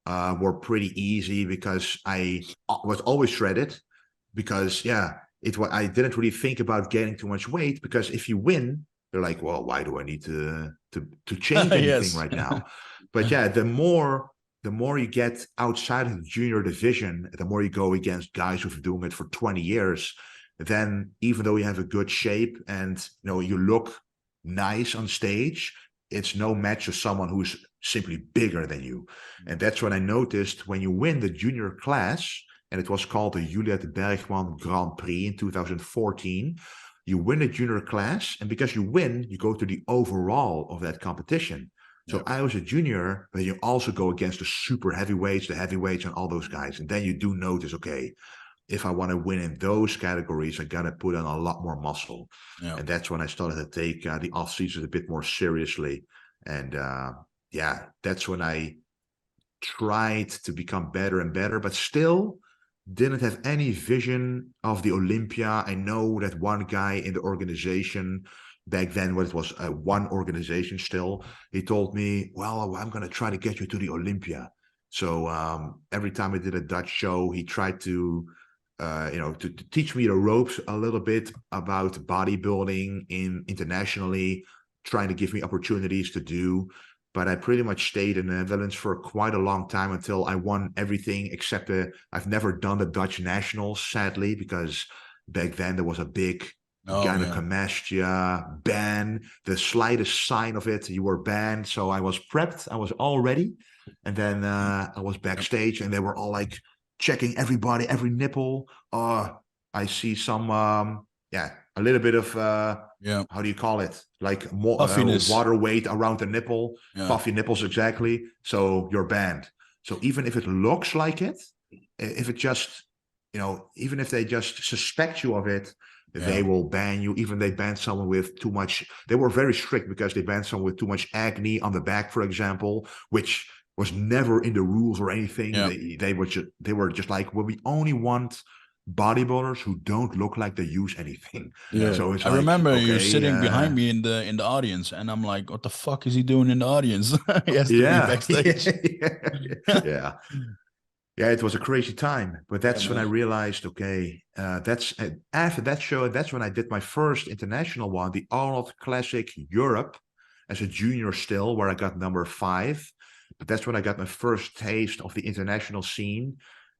were pretty easy because I was always shredded. Because I didn't really think about gaining too much weight, because if you win, they're like, well, why do I need to change anything Yes. right now? But yeah, the more you get outside of the junior division, the more you go against guys who've been doing it for 20 years, then even though you have a good shape and you look nice on stage, it's no match to someone who's simply bigger than you. And that's when I noticed, when you win the junior class, and it was called the Juliet Bergman Grand Prix in 2014, you win the junior class, and because you win, you go to the overall of that competition. So Yep. I was a junior, but you also go against the super heavyweights, the heavyweights, and all those guys. And then you do notice, okay, if I want to win in those categories, I got to put on a lot more muscle. Yep. And that's when I started to take the off season a bit more seriously. And yeah, that's when I tried to become better and better, but still didn't have any vision of the Olympia. I know that one guy in the organization back then, when it was one organization still, he told me, well, I'm going to try to get you to the Olympia. So every time I did a Dutch show, he tried to to teach me the ropes a little bit about bodybuilding internationally, trying to give me opportunities to do. But I pretty much stayed in the Netherlands for quite a long time until I won everything except I've never done the Dutch nationals, sadly, because back then there was a big gynecomastia ban. The slightest sign of it, you were banned. So I was prepped. I was all ready. And then I was backstage, and they were all like checking everybody, every nipple. I see some, a little bit of, how do you call it? Like more water weight around the nipple, puffy nipples, exactly. So you're banned. So even if it looks like it, if it just, even if they just suspect you of it, they will ban you. Even they banned someone with too much. They were very strict because they banned someone with too much acne on the back, for example, which was never in the rules or anything. They were just like, well, we only want bodybuilders who don't look like they use anything. Yeah. So it's I remember you okay, sitting behind me in the audience, and I'm like, what the fuck is he doing in the audience? He has to be backstage. Yeah. Yeah, it was a crazy time, but that's when I realized, okay, that's after that show, that's when I did my first international one, the Arnold Classic Europe, as a junior still, where I got number 5. But that's when I got my first taste of the international scene.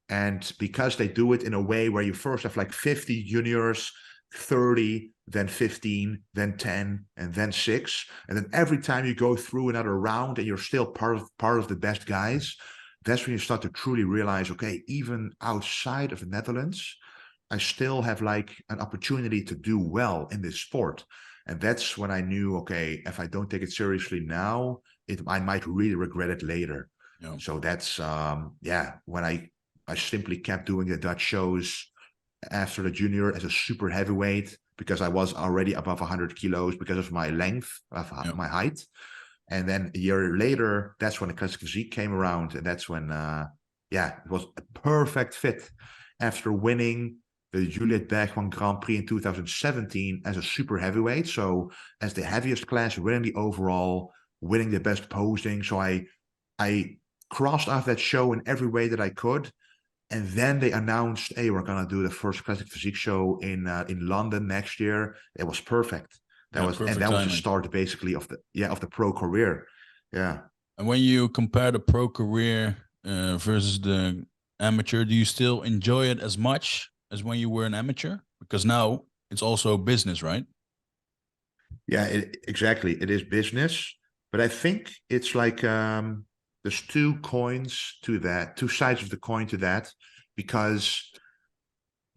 And because they do it in a way where you first have like 50 juniors, 30, then 15, then 10, and then 6. And then every time you go through another round and you're still part of the best guys, that's when you start to truly realize, okay, even outside of the Netherlands, I still have like an opportunity to do well in this sport. And that's when I knew, okay, if I don't take it seriously now, I might really regret it later. Yeah. So that's, when I simply kept doing the Dutch shows after the junior as a super heavyweight, because I was already above 100 kilos because of my length, of my height. And then a year later, that's when the classic physique came around. And that's when, it was a perfect fit. After winning the Juliet Bergman Grand Prix in 2017 as a super heavyweight. So as the heaviest class, winning the overall, winning the best posing. So I crossed off that show in every way that I could. And then they announced, hey, we're going to do the first classic physique show in London next year. It was perfect. That was the start basically of the pro career. Yeah. And when you compare the pro career versus the amateur, do you still enjoy it as much as when you were an amateur? Because now it's also business, right? Yeah, exactly. It is business, but I think it's like there's two coins to that, two sides of the coin to that, because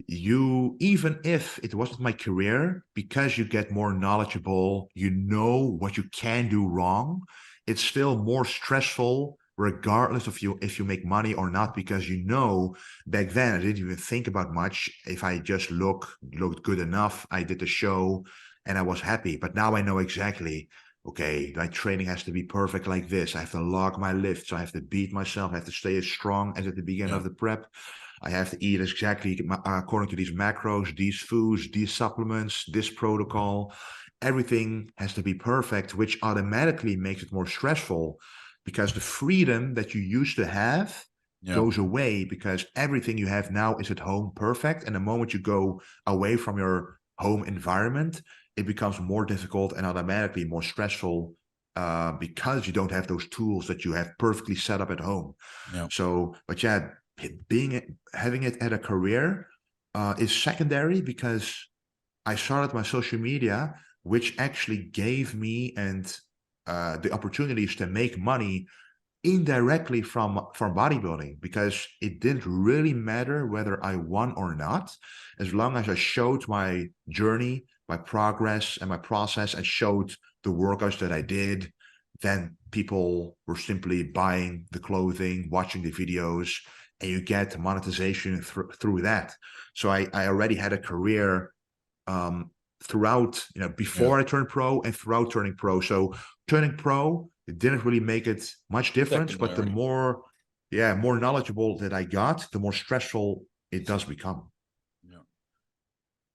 even if it wasn't my career, because you get more knowledgeable, you know what you can do wrong, it's still more stressful regardless of if you make money or not, because back then I didn't even think about much. If I just looked good enough, I did the show and I was happy. But now I know exactly, okay, my training has to be perfect like this. I have to log my lifts. I have to beat myself. I have to stay as strong as at the beginning of the prep. I have to eat exactly according to these macros, these foods, these supplements, this protocol. Everything has to be perfect, which automatically makes it more stressful, because the freedom that you used to have goes away, because everything you have now is at home perfect. And the moment you go away from your home environment, it becomes more difficult and automatically more stressful, because you don't have those tools that you have perfectly set up at home. Yeah. So, but yeah, having it at a career is secondary, because I started my social media, which actually gave me the opportunities to make money indirectly from bodybuilding, because it didn't really matter whether I won or not, as long as I showed my journey, my progress, and my process, and showed the workouts that I did. Then people were simply buying the clothing, watching the videos, and you get monetization through that. So I already had a career throughout, before I turned pro and throughout turning pro. So turning pro, it didn't really make it much difference, but the more knowledgeable that I got, the more stressful it does become.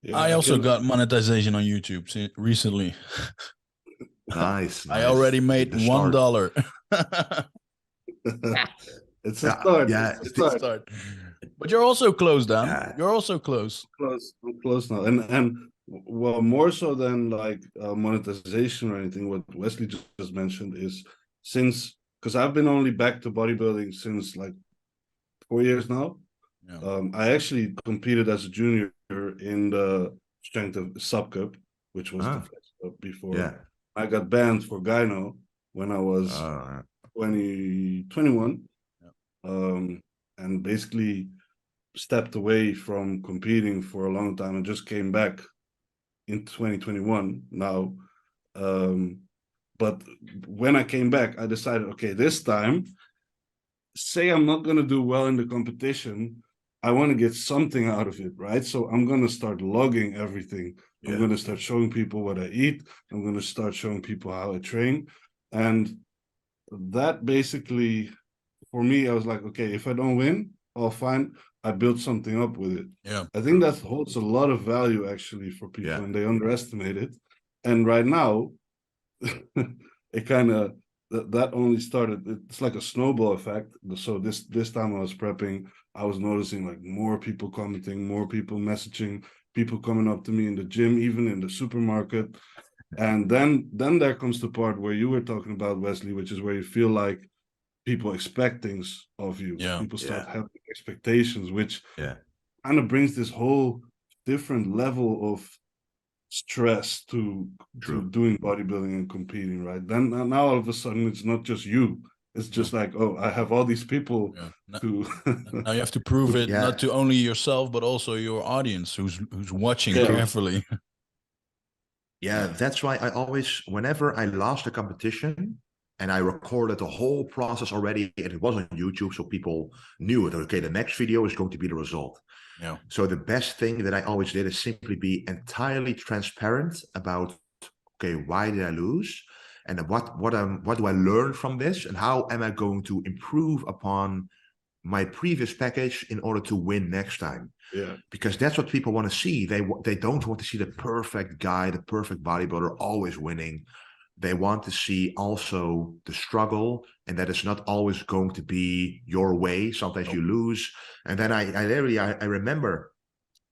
Yeah, I also got monetization on YouTube recently. Nice. I already made $1. It's a start. Yeah, it's a start. But you're also close, Dan. You're also close. I'm close now, and well, more so than like monetization or anything. What Wesley just mentioned is, because I've been only back to bodybuilding since like 4 years now. Yeah. I actually competed as a junior in the strength of sub cup, which was the flex cup before. Yeah. I got banned for gyno when I was 21. Yeah. And basically stepped away from competing for a long time and just came back in 2021 now. But when I came back, I decided, okay, this time, say I'm not going to do well in the competition, I want to get something out of it, right? So I'm going to start logging everything. I'm going to start showing people what I eat. I'm going to start showing people how I train. And that basically, for me, I was like, okay, if I don't win, oh, fine. I built something up with it. Yeah. I think that holds a lot of value actually for people, and they underestimate it. And right now, it kind of, that only started, it's like a snowball effect. So this time I was prepping, I was noticing like more people commenting, more people messaging, people coming up to me in the gym, even in the supermarket. And then there comes the part where you were talking about, Wesley, which is where you feel like people expect things of you. Yeah. People start having expectations, which kind of brings this whole different level of stress to doing bodybuilding and competing, right? Then now all of a sudden it's not just you. It's just like, oh, I have all these people to now you have to prove it not to only yourself but also your audience who's watching carefully. That's why I always, whenever I lost a competition and I recorded the whole process already, and it was on YouTube, so people knew it. Okay, the next video is going to be the result. Yeah. So the best thing that I always did is simply be entirely transparent about, okay, why did I lose, and what do I learn from this, and how am I going to improve upon my previous package in order to win next time. Yeah, because that's what people want to see. They don't want to see the perfect guy, the perfect bodybuilder always winning. They want to see also the struggle, and that it's not always going to be your way. Sometimes you lose. And then I remember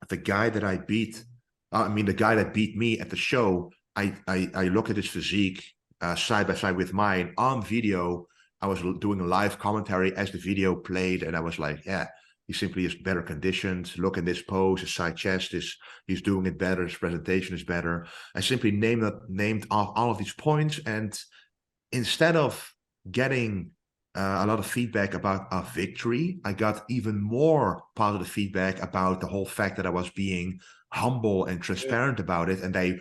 the guy that I beat. The guy that beat me at the show. I look at his physique side by side with mine on video. I was doing a live commentary as the video played, and I was like, yeah, he simply is better conditioned. Look at this pose, his side chest he's doing it better, his presentation is better. I simply named off all of these points, and instead of getting a lot of feedback about a victory, I got even more positive feedback about the whole fact that I was being humble and transparent about it, and they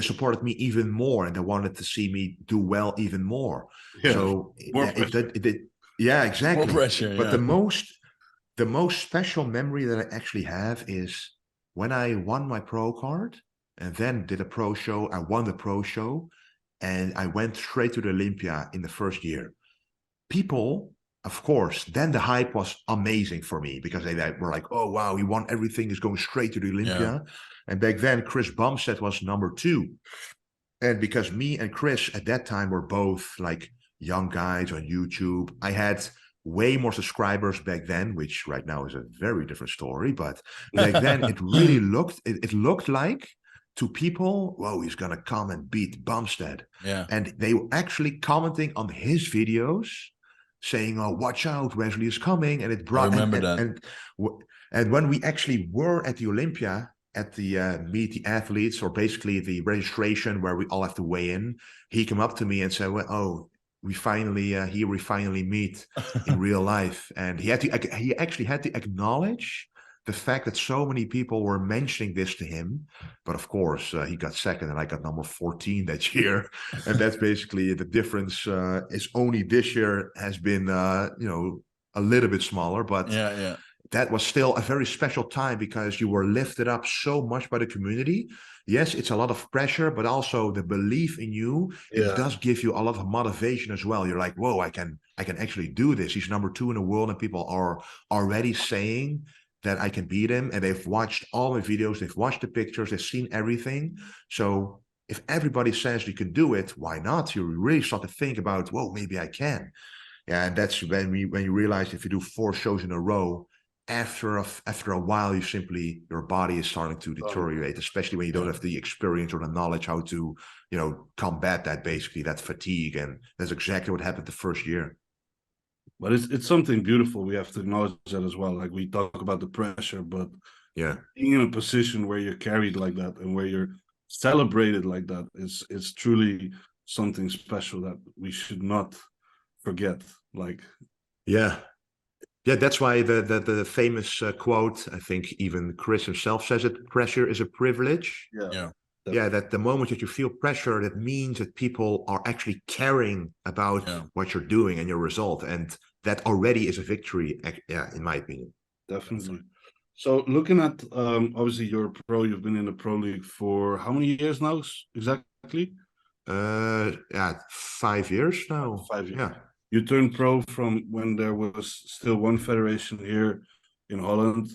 supported me even more, and they wanted to see me do well even more. So exactly. More pressure. But the most special memory that I actually have is when I won my pro card and then did a pro show. I won the pro show and I went straight to the Olympia in the first year. People, of course, then the hype was amazing for me because they were like, oh, wow, he won everything. He's going straight to the Olympia. Yeah. And back then, Chris Bumstead was number 2. And because me and Chris at that time were both like young guys on YouTube, I had way more subscribers back then, which right now is a very different story. But back then, it really it looked like to people, whoa, he's gonna come and beat Bumstead. Yeah. And they were actually commenting on his videos, saying, "Oh, watch out, Wesley is coming." And it I brought remember that. and when we actually were at the Olympia at the meet the athletes, or basically the registration where we all have to weigh in, he came up to me and said, "Well, oh, we finally meet in real life." And he actually had to acknowledge the fact that so many people were mentioning this to him. But of course, he got second and I got number 14 that year. And that's basically the difference. Is only this year has been, a little bit smaller, but Yeah. that was still a very special time because you were lifted up so much by the community. Yes, it's a lot of pressure, but also the belief in you, it does give you a lot of motivation as well. You're like, whoa, I can actually do this. He's number 2 in the world, and people are already saying that I can beat him. And they've watched all my videos, they've watched the pictures, they've seen everything. So if everybody says you can do it, why not? You really start to think about, whoa, maybe I can. Yeah, and that's when you realize if you do 4 shows in a row, after a while, your body is starting to deteriorate, especially when you don't have the experience or the knowledge how to, combat that, basically that fatigue. And that's exactly what happened the first year. But it's something beautiful. We have to acknowledge that as well. Like, we talk about the pressure, but yeah, being in a position where you're carried like that and where you're celebrated like that is truly something special that we should not forget. Like, yeah. That's why the famous quote, I think even Chris himself says it, pressure is a privilege. Yeah, that the moment that you feel pressure, that means that people are actually caring about what you're doing and your result. And that already is a victory, in my opinion. definitely. So looking at, obviously you're a pro, you've been in the pro league for how many years now exactly? 5 years now. 5 years. Yeah. You turned pro from when there was still one federation here in Holland.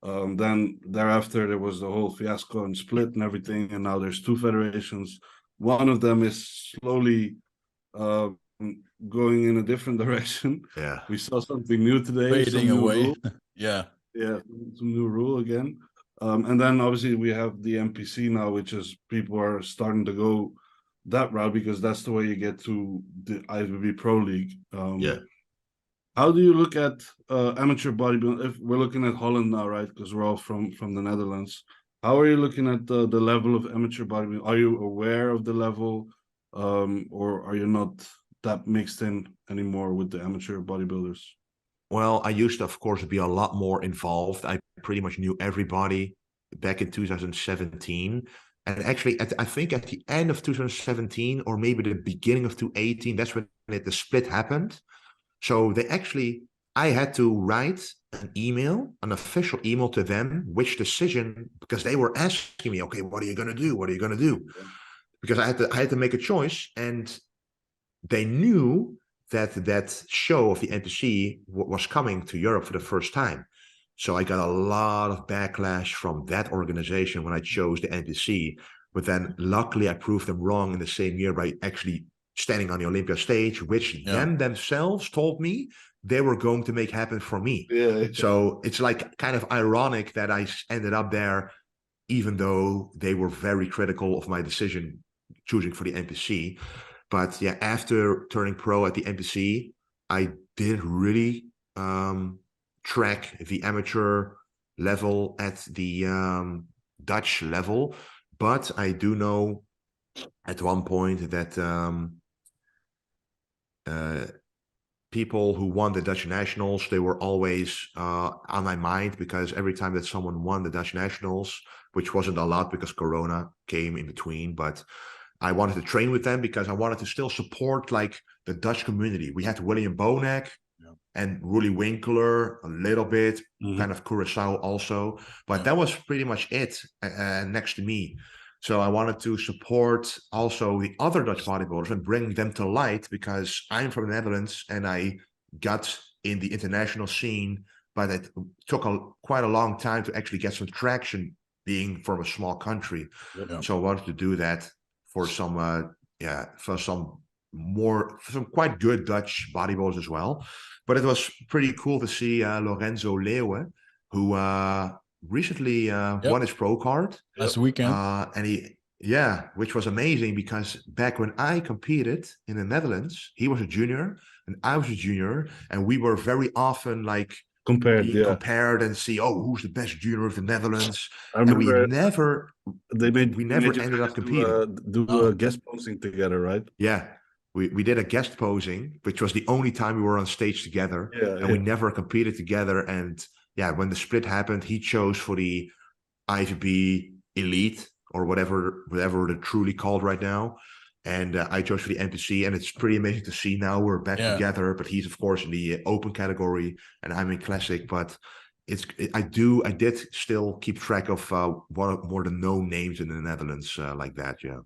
Then thereafter there was the whole fiasco and split and everything, and now there's 2 federations. One of them is slowly going in a different direction. Yeah, we saw something new today. Fading away. Yeah, some new rule again. And then obviously we have the NPC now, which is people are starting to go that route because that's the way you get to the IFBB Pro League. How do you look at amateur bodybuilding? If we're looking at Holland now, right? Because we're all from the Netherlands. How are you looking at the level of amateur bodybuilding? Are you aware of the level, or are you not that mixed in anymore with the amateur bodybuilders? Well, I used to, of course, be a lot more involved. I pretty much knew everybody back in 2017. And actually, I think at the end of 2017, or maybe the beginning of 2018, that's when the split happened. So I had to write an official email to them, which decision, because they were asking me, okay, what are you going to do? What are you going to do? Because I had to make a choice, and they knew that show of the NPC was coming to Europe for the first time. So I got a lot of backlash from that organization when I chose the NPC. But then luckily I proved them wrong in the same year by actually standing on the Olympia stage, which them themselves told me they were going to make happen for me. So it's like kind of ironic that I ended up there, even though they were very critical of my decision choosing for the NPC. But yeah, after turning pro at the NPC, I didn't really track the amateur level at the Dutch level. But I do know at one point that people who won the Dutch Nationals, they were always on my mind, because every time that someone won the Dutch Nationals, which wasn't a lot because Corona came in between, but I wanted to train with them because I wanted to still support like the Dutch community. We had William Bonek and Roelie Winkler a little bit, kind of Curaçao also, but that was pretty much it next to me. So I wanted to support also the other Dutch bodybuilders and bring them to light, because I'm from the Netherlands and I got in the international scene, but it took quite a long time to actually get some traction being from a small country. So I wanted to do that for some some quite good Dutch bodybuilders as well. But it was pretty cool to see Lorenzo Leeuwen, who recently won his pro card. Last weekend. Which was amazing because back when I competed in the Netherlands, he was a junior and I was a junior, and we were very often like compared and see, oh, who's the best junior of the Netherlands? And we never ended up competing. Do a guest posing together, right? Yeah. We did a guest posing, which was the only time we were on stage together, we never competed together. And when the split happened, he chose for the IFB Elite or whatever they're truly called right now, and I chose for the NPC. And it's pretty amazing to see now we're back together. But he's of course in the open category, and I'm in classic. But I did still keep track of one more than no names in the Netherlands like that. Yeah.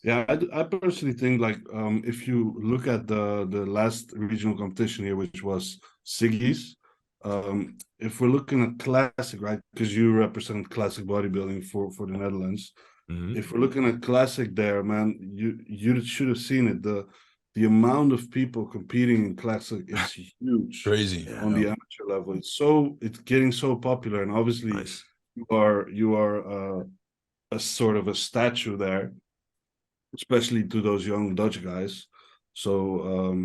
Yeah, I personally think like if you look at the last regional competition here, which was Siggy's, if we're looking at classic, right, because you represent classic bodybuilding for the Netherlands, if we're looking at classic there, man, you should have seen it. The amount of people competing in classic is huge, crazy on the amateur level. It's getting so popular, and obviously you are a sort of a statue there, especially to those young Dutch guys. So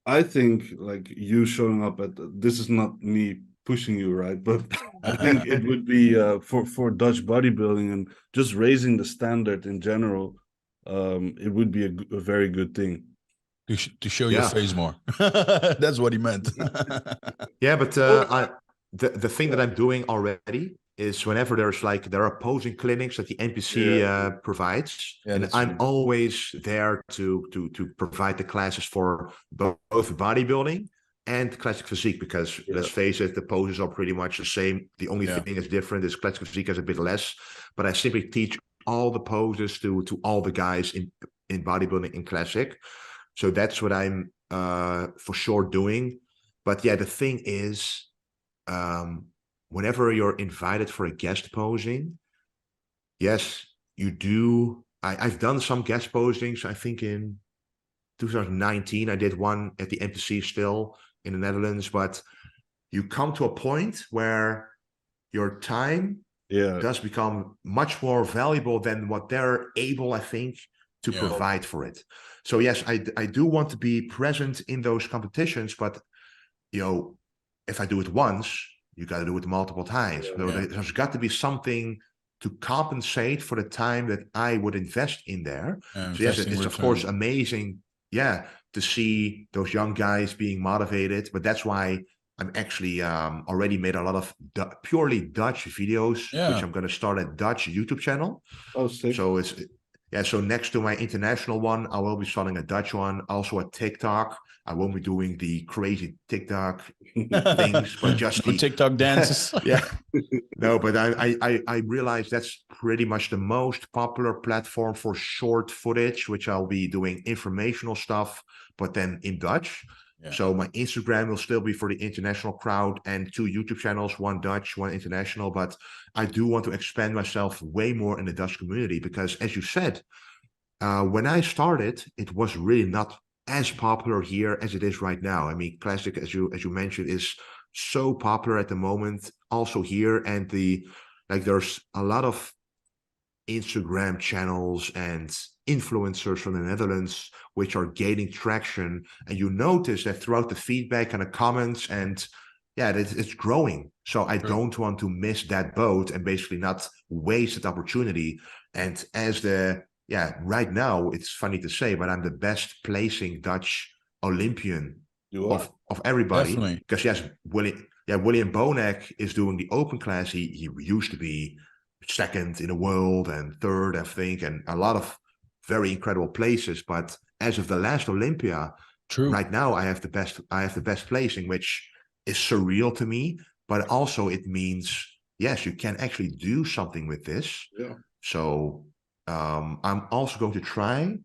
I think like you showing up at this is not me pushing you, right? But I think it would be for Dutch bodybuilding and just raising the standard in general. It would be a very good thing to show your face more. That's what he meant. But the thing that I'm doing already is whenever there are posing clinics that the NPC provides, and I'm always there to provide the classes for both bodybuilding and classic physique, because let's face it, the poses are pretty much the same. The only thing that's different is classic physique has a bit less, but I simply teach all the poses to all the guys in bodybuilding in classic. So that's what I'm for sure doing. But the thing is, whenever you're invited for a guest posing, yes, you do. I've done some guest posings. I think in 2019, I did one at the NPC still in the Netherlands. But you come to a point where your time does become much more valuable than what they're able, I think, to provide for it. So yes, I do want to be present in those competitions, but if I do it once, you got to do it multiple times. There's got to be something to compensate for the time that I would invest in there. So yes, it's of course amazing, to see those young guys being motivated. But that's why I'm actually already made a lot of purely Dutch videos, which I'm going to start a Dutch YouTube channel. Oh, sick. So so next to my international one, I will be starting a Dutch one, also a TikTok. I won't be doing the crazy TikTok things, but just the TikTok dances. No, but I realize that's pretty much the most popular platform for short footage, which I'll be doing informational stuff, but then in Dutch. So my Instagram will still be for the international crowd, and 2 YouTube channels, 1 Dutch, 1 international. But I do want to expand myself way more in the Dutch community, because as you said, when I started, it was really not as popular here as it is right now. I mean, classic, as you mentioned, is so popular at the moment also here, and there's a lot of Instagram channels and influencers from the Netherlands which are gaining traction, and you notice that throughout the feedback and the comments, and it's growing. So I don't want to miss that boat and basically not waste that opportunity. And as right now, it's funny to say, but I'm the best placing Dutch Olympian of everybody. Definitely. Because William Bonek is doing the open class. He used to be second in the world and third, I think, and a lot of very incredible places. But as of the last Olympia, right now I have the best placing, which is surreal to me. But also it means, yes, you can actually do something with this. So I'm also going to try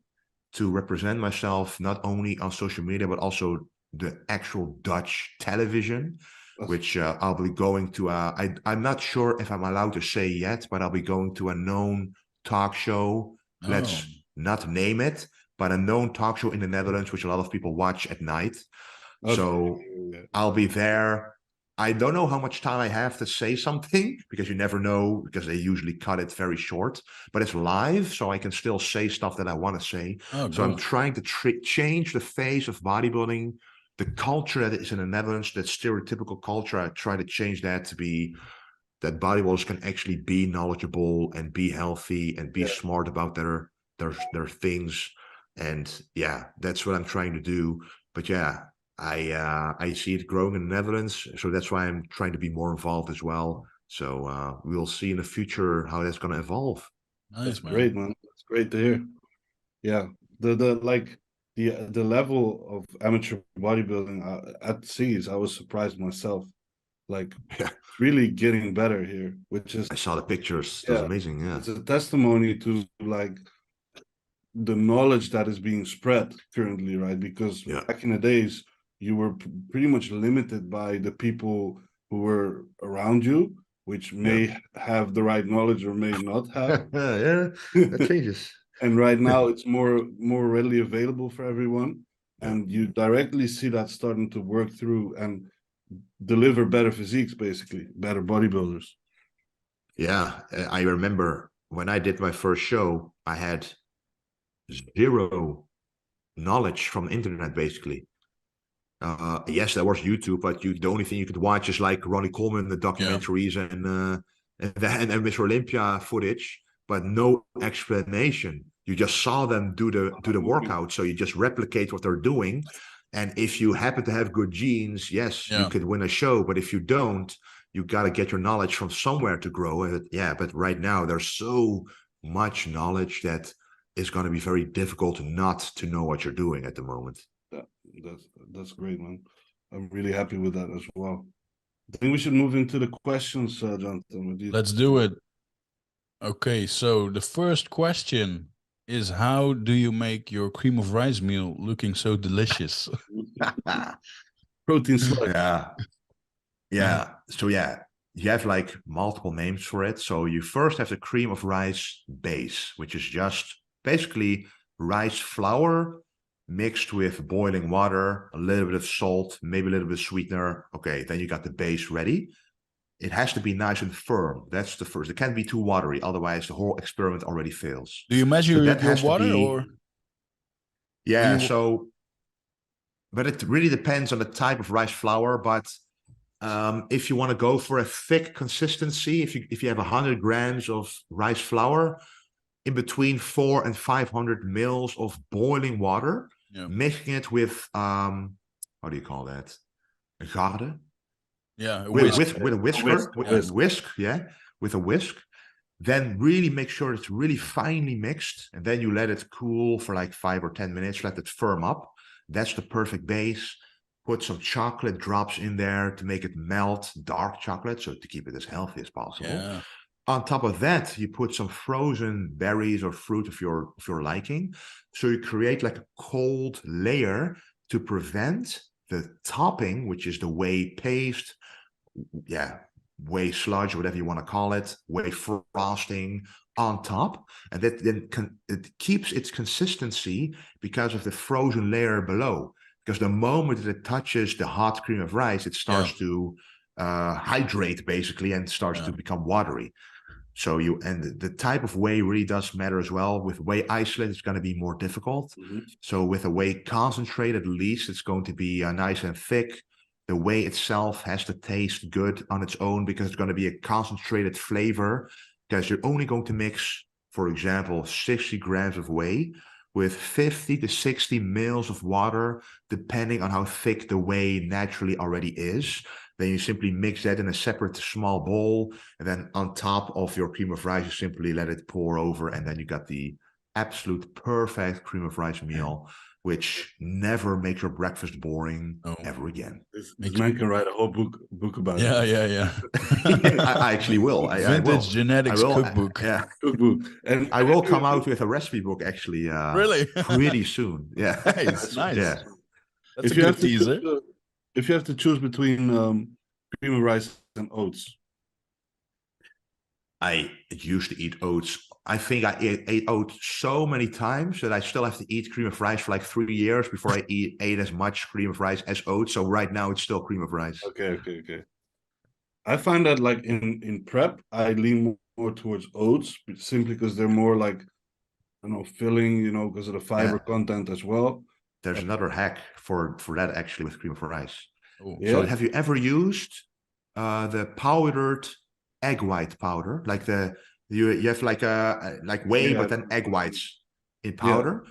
to represent myself not only on social media, but also the actual Dutch television, which I'll be going to. I'm not sure if I'm allowed to say yet, but I'll be going to a known talk show. Let's not name it, but a known talk show in the Netherlands, which a lot of people watch at night. Okay. So I'll be there. I don't know how much time I have to say something, because you never know, because they usually cut it very short, but it's live, so I can still say stuff that I want to say. Oh, So I'm good. trying to change the face of bodybuilding, the culture that is in the Netherlands, that stereotypical culture. I try to change that to be that bodybuilders can actually be knowledgeable and be healthy and be smart about their things. And yeah, that's what I'm trying to do. But yeah, I see it growing in the Netherlands, so that's why I'm trying to be more involved as well. So we'll see in the future how that's going to evolve. Nice, That's man. great, man. That's great to hear. Yeah, the level of amateur bodybuilding at Seas, I was surprised myself. Like, Yeah, it's really getting better here, which is I saw the pictures. It was amazing. Yeah, it's a testimony to like the knowledge that is being spread currently, right? Because yeah, back in the days, you were pretty much limited by the people who were around you, which may have the right knowledge or may not have. yeah. That changes. And right now, it's more readily available for everyone, Yeah. and you directly see that starting to work through and deliver better physiques, basically better bodybuilders. Yeah, I remember when I did my first show, I had zero knowledge from the internet, basically. Yes, there was YouTube, but the only thing you could watch is like Ronnie Coleman, the documentaries, and Mr. Olympia footage, but no explanation. You just saw them do the workout, so you just replicate what they're doing. And if you happen to have good genes, yes, you could win a show. But if you don't, you got to get your knowledge from somewhere to grow. And but right now there's so much knowledge that it's going to be very difficult not to know what you're doing at the moment. That's great, man. I'm really happy with that as well. I think we should move into the questions, Jonathan. Let's do it. Okay, so the first question is, how do you make your cream of rice meal looking so delicious? Protein sludge. Yeah. So yeah, you have like multiple names for it. So you first have the cream of rice base, which is just basically rice flour mixed with boiling water, a little bit of salt, maybe a little bit of sweetener. Okay, then you got the base ready. It has to be nice and firm. That's the first. It can't be too watery, otherwise the whole experiment already fails. Do you measure that your has to water be, or? yeah, so, but it really depends on the type of rice flour. But if you want to go for a thick consistency, if you have 100 grams of rice flour, in between 400 and 500 mils of boiling water, mixing it with how do you call that? A garde? Yeah, with a whisker, with a whisk. Then really make sure it's really finely mixed, and then you let it cool for like 5 or 10 minutes. Let it firm up. That's the perfect base. Put some chocolate drops in there to make it melt, dark chocolate, so to keep it as healthy as possible. Yeah. On top of that, you put some frozen berries or fruit of your liking. So you create like a cold layer to prevent the topping, which is the whey paste, whey sludge, whatever you want to call it, whey frosting on top. And that then it keeps its consistency because of the frozen layer below. Because the moment that it touches the hot cream of rice, it starts to hydrate basically and starts to become watery. So the type of whey really does matter as well. With whey isolate, it's going to be more difficult. So with a whey concentrate, at least it's going to be nice and thick. The whey itself has to taste good on its own because it's going to be a concentrated flavor. Because you're only going to mix, for example, 60 grams of whey with 50 to 60 mils of water, depending on how thick the whey naturally already is. Then you simply mix that in a separate small bowl. And then on top of your cream of rice, you simply let it pour over. And then you got the absolute perfect cream of rice meal, which never makes your breakfast boring ever again. This man can write a whole book about it. Yeah. I actually will. Vintage genetics cookbook. Cookbook. And I will come out with a recipe book actually. Really? Pretty soon. Yeah. Nice. Yeah. That's a good teaser. If you have to choose between cream of rice and oats, I used to eat oats I think I ate oats so many times that I still have to eat cream of rice for like 3 years before I ate as much cream of rice as oats. So right now it's still cream of rice. Okay. I find that like in prep, I lean more towards oats simply because they're more like, I don't know, filling, you know, because of the fiber content as well. There's another hack for that actually with cream of rice. Oh. So Yeah. have you ever used the powdered egg white powder? Like you have like whey, Yeah. but then egg whites in powder.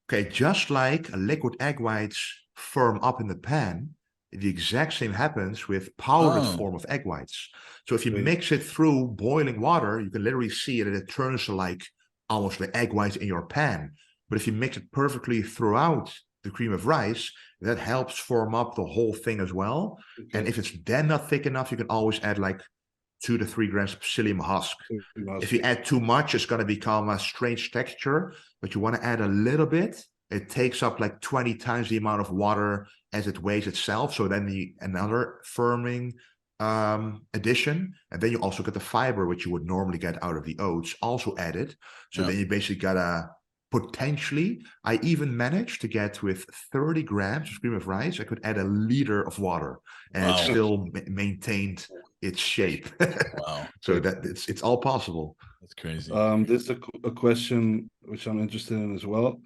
Okay, just like liquid egg whites firm up in the pan, the exact same happens with powdered form of egg whites. So if you mix it through boiling water, you can literally see that it turns to like almost like egg whites in your pan. But if you mix it perfectly throughout the cream of rice, that helps form up the whole thing as well. Okay. And if it's then not thick enough, you can always add like 2 to 3 grams of psyllium husk. If you add too much, it's going to become a strange texture, but you want to add a little bit. It takes up like 20 times the amount of water as it weighs itself. So then another firming addition. And then you also get the fiber, which you would normally get out of the oats, also added. So then you basically got a potentially, I even managed to get with 30 grams of cream of rice, I could add a liter of water and it still maintained its shape. Wow. So that it's all possible. That's crazy. This is a question which I'm interested in as well.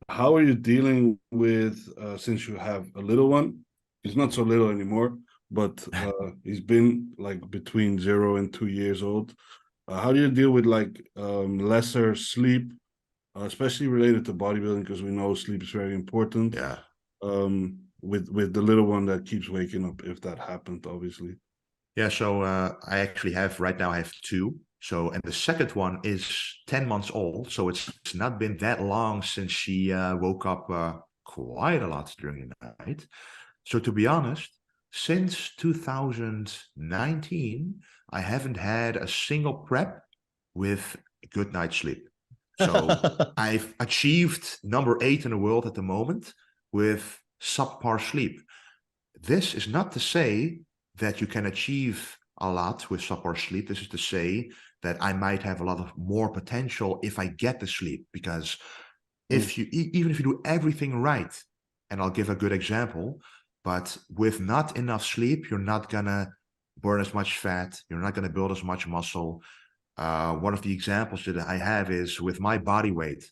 How are you dealing with, since you have a little one? He's not so little anymore, but he's been like between 0 and 2 years old. How do you deal with like lesser sleep, especially related to bodybuilding, because we know sleep is very important. Yeah. With the little one that keeps waking up, if that happened, obviously. Yeah. So I actually have right now I have 2. So, and the second one is 10 months old. So it's not been that long since she woke up quite a lot during the night. So to be honest, since 2019, I haven't had a single prep with a good night's sleep. So I've achieved number 8 in the world at the moment with subpar sleep. This is not to say that you can achieve a lot with subpar sleep. This is to say that I might have a lot of more potential if I get the sleep, because if you even if you do everything right, and I'll give a good example, but with not enough sleep, you're not gonna burn as much fat, you're not gonna build as much muscle. One of the examples that I have is with my body weight.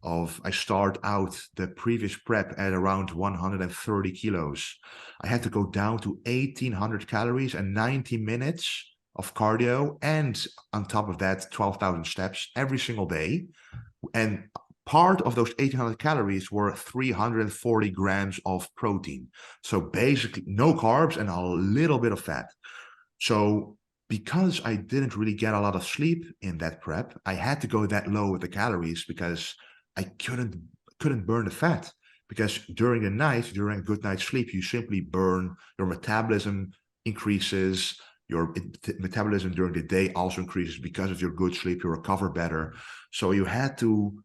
I start out the previous prep at around 130 kilos. I had to go down to 1,800 calories and 90 minutes of cardio, and on top of that 12,000 steps every single day. And part of those 1,800 calories were 340 grams of protein. So basically no carbs and a little bit of fat. So because I didn't really get a lot of sleep in that prep, I had to go that low with the calories because I couldn't burn the fat. Because during the night, during a good night's sleep, you simply burn, your metabolism increases, your metabolism during the day also increases because of your good sleep, you recover better. So you had to,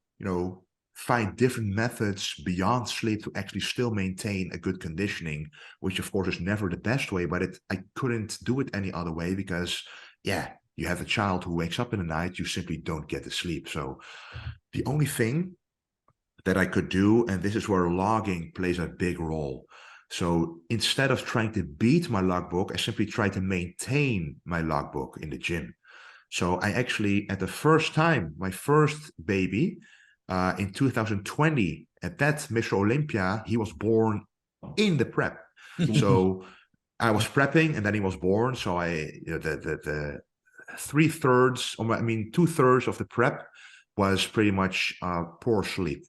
find different methods beyond sleep to actually still maintain a good conditioning, which of course is never the best way, but I couldn't do it any other way because, you have a child who wakes up in the night, you simply don't get the sleep. So the only thing that I could do, and this is where logging plays a big role. So instead of trying to beat my logbook, I simply try to maintain my logbook in the gym. So I actually, at the first time, my first baby, in 2020, at that Mr. Olympia, he was born in the prep. So I was prepping and then he was born. So the 2/3 of the prep was pretty much poor sleep.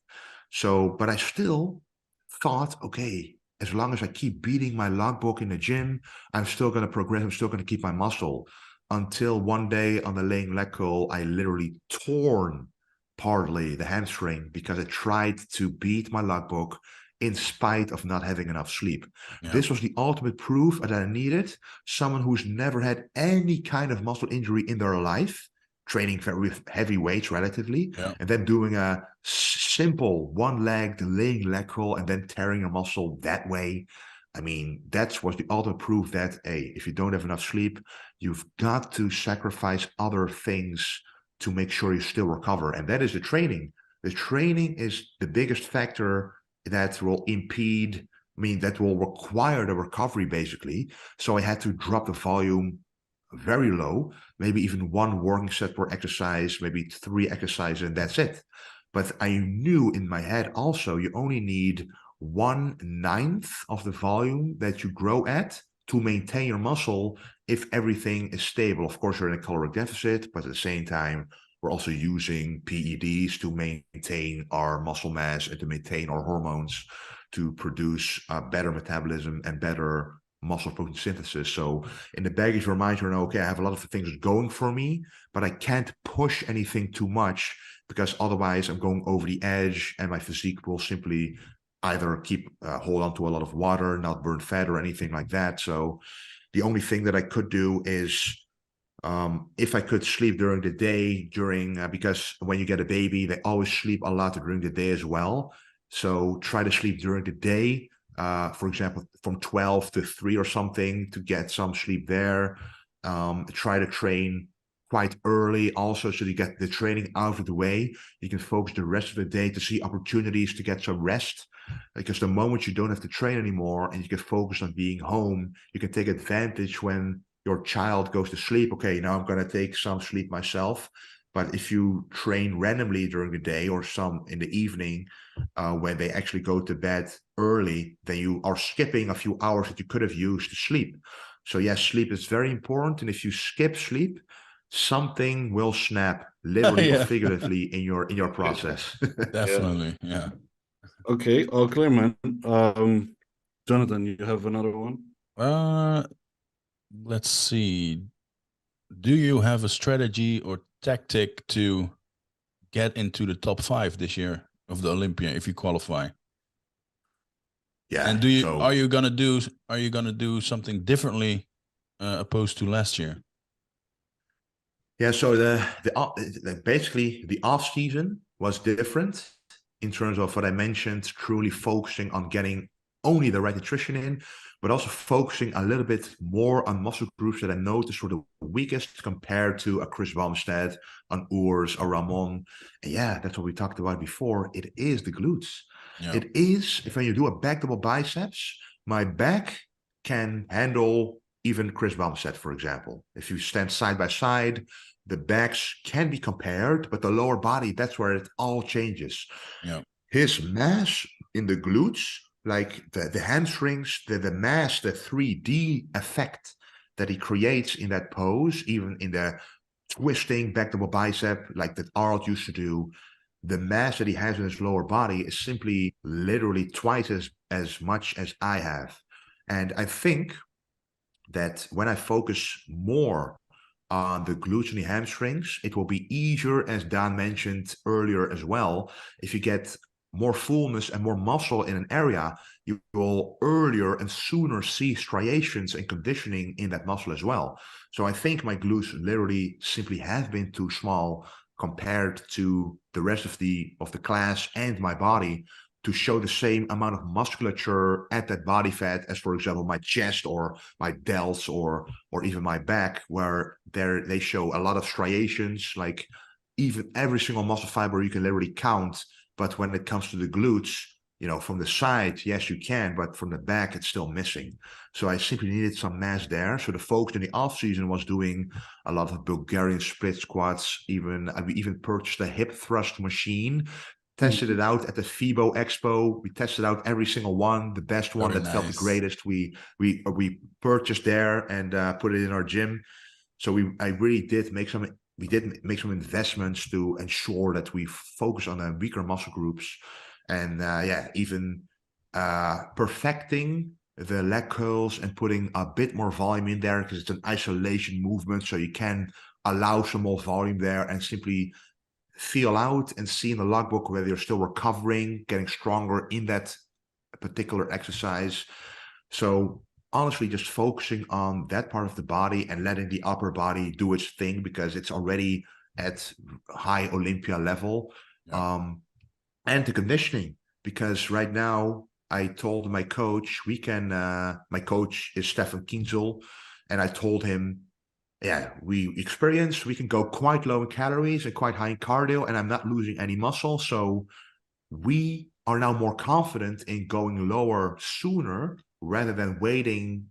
So, but I still thought, okay, as long as I keep beating my logbook in the gym, I'm still going to progress. I'm still going to keep my muscle. Until one day on the laying leg curl, I literally torn partly the hamstring because I tried to beat my logbook in spite of not having enough sleep. Yeah. This was the ultimate proof that I needed someone who's never had any kind of muscle injury in their life, training with heavy weights relatively, and then doing a simple one-legged laying leg curl and then tearing your muscle that way. I mean, that was the ultimate proof that, hey, if you don't have enough sleep, you've got to sacrifice other things to make sure you still recover. And that is the training. The training is the biggest factor that will impede, that will require the recovery, basically. So I had to drop the volume very low, maybe even 1 working set per exercise, maybe 3 exercises, and that's it. But I knew in my head also, you only need 1/9 of the volume that you grow at to maintain your muscle if everything is stable. Of course, you're in a caloric deficit, but at the same time, we're also using PEDs to maintain our muscle mass and to maintain our hormones to produce better metabolism and better muscle protein synthesis. So in the back of your mind, you know, okay, I have a lot of things going for me, but I can't push anything too much because otherwise I'm going over the edge and my physique will simply either hold on to a lot of water, not burn fat or anything like that. So the only thing that I could do is if I could sleep during the day, because when you get a baby, they always sleep a lot during the day as well. So try to sleep during the day, for example, from 12 to 3 or something to get some sleep there. Try to train quite early also so you get the training out of the way. You can focus the rest of the day to see opportunities to get some rest. Because the moment you don't have to train anymore and you can focus on being home, you can take advantage when your child goes to sleep. Okay, now I'm going to take some sleep myself. But if you train randomly during the day or some in the evening, when they actually go to bed early, then you are skipping a few hours that you could have used to sleep. So yes, sleep is very important. And if you skip sleep, something will snap, literally or figuratively, in your process. Definitely, yeah. Okay, all clear, man. Jonathan, you have another one? Let's see. Do you have a strategy or tactic to get into the top 5 this year of the Olympia if you qualify? Yeah. And are you gonna do something differently opposed to last year? Yeah, so basically the off season was different in terms of what I mentioned, truly focusing on getting only the right nutrition in, but also focusing a little bit more on muscle groups that I noticed were the weakest compared to a Chris Bumstead, an Urs, a Ramon. And yeah, that's what we talked about before. It is the glutes. Yeah. It is, if when you do a back double biceps, my back can handle even Chris Bumstead, for example. If you stand side by side, the backs can be compared, but the lower body, that's where it all changes. Yeah. His mass in the glutes, like the hamstrings, the mass, the 3D effect that he creates in that pose, even in the twisting back double bicep, like that Arnold used to do, the mass that he has in his lower body is simply literally twice as much as I have. And I think that when I focus more on the glutes and the hamstrings, it will be easier, as Dan mentioned earlier as well. If you get more fullness and more muscle in an area, you will earlier and sooner see striations and conditioning in that muscle as well. So I think my glutes literally simply have been too small compared to the rest of the class and my body to show the same amount of musculature at that body fat as, for example, my chest or my delts or even my back, where they show a lot of striations, like even every single muscle fiber you can literally count. But when it comes to the glutes, you know, from the side, yes, you can, but from the back, it's still missing. So I simply needed some mass there. So the focus in the off season was doing a lot of Bulgarian split squats. We even purchased a hip thrust machine, tested it out at the FIBO Expo. We tested out every single one, the best one that felt the greatest. We purchased there and put it in our gym. So we did make some investments to ensure that we focus on the weaker muscle groups, and even perfecting the leg curls and putting a bit more volume in there because it's an isolation movement, so you can allow some more volume there and simply feel out and see in the logbook whether you're still recovering, getting stronger in that particular exercise. So honestly, just focusing on that part of the body and letting the upper body do its thing because it's already at high Olympia level. Yeah. And the conditioning, because right now I told my coach, my coach is Stefan Kienzel, and I told him, yeah, we can go quite low in calories and quite high in cardio, and I'm not losing any muscle. So we are now more confident in going lower sooner rather than waiting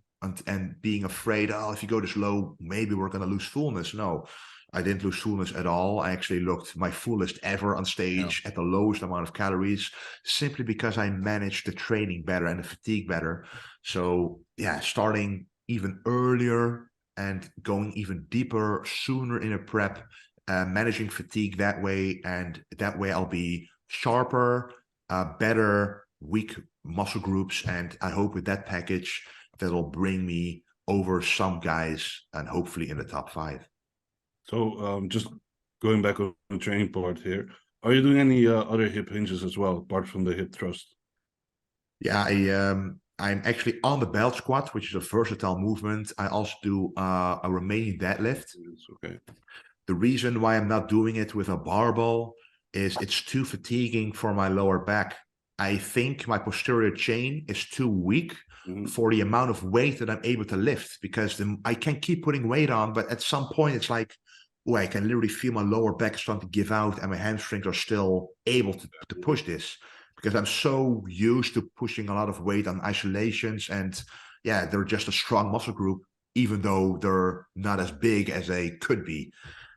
and being afraid, oh, if you go this low, maybe we're going to lose fullness. No, I didn't lose fullness at all. I actually looked my fullest ever on stage at the lowest amount of calories, simply because I managed the training better and the fatigue better. So yeah, starting even earlier and going even deeper sooner in a prep, managing fatigue that way, and that way I'll be sharper, better, weak muscle groups, and I hope with that package that'll bring me over some guys and hopefully in the top 5. So just going back on the training part here, are you doing any other hip hinges as well, apart from the hip thrust? Yeah, I'm actually on the belt squat, which is a versatile movement. I also do a Romanian deadlift. Okay. The reason why I'm not doing it with a barbell is it's too fatiguing for my lower back. I think my posterior chain is too weak for the amount of weight that I'm able to lift, because I can keep putting weight on, but at some point it's like, oh, I can literally feel my lower back starting to give out and my hamstrings are still able to push this, because I'm so used to pushing a lot of weight on isolations, and yeah, they're just a strong muscle group, even though they're not as big as they could be.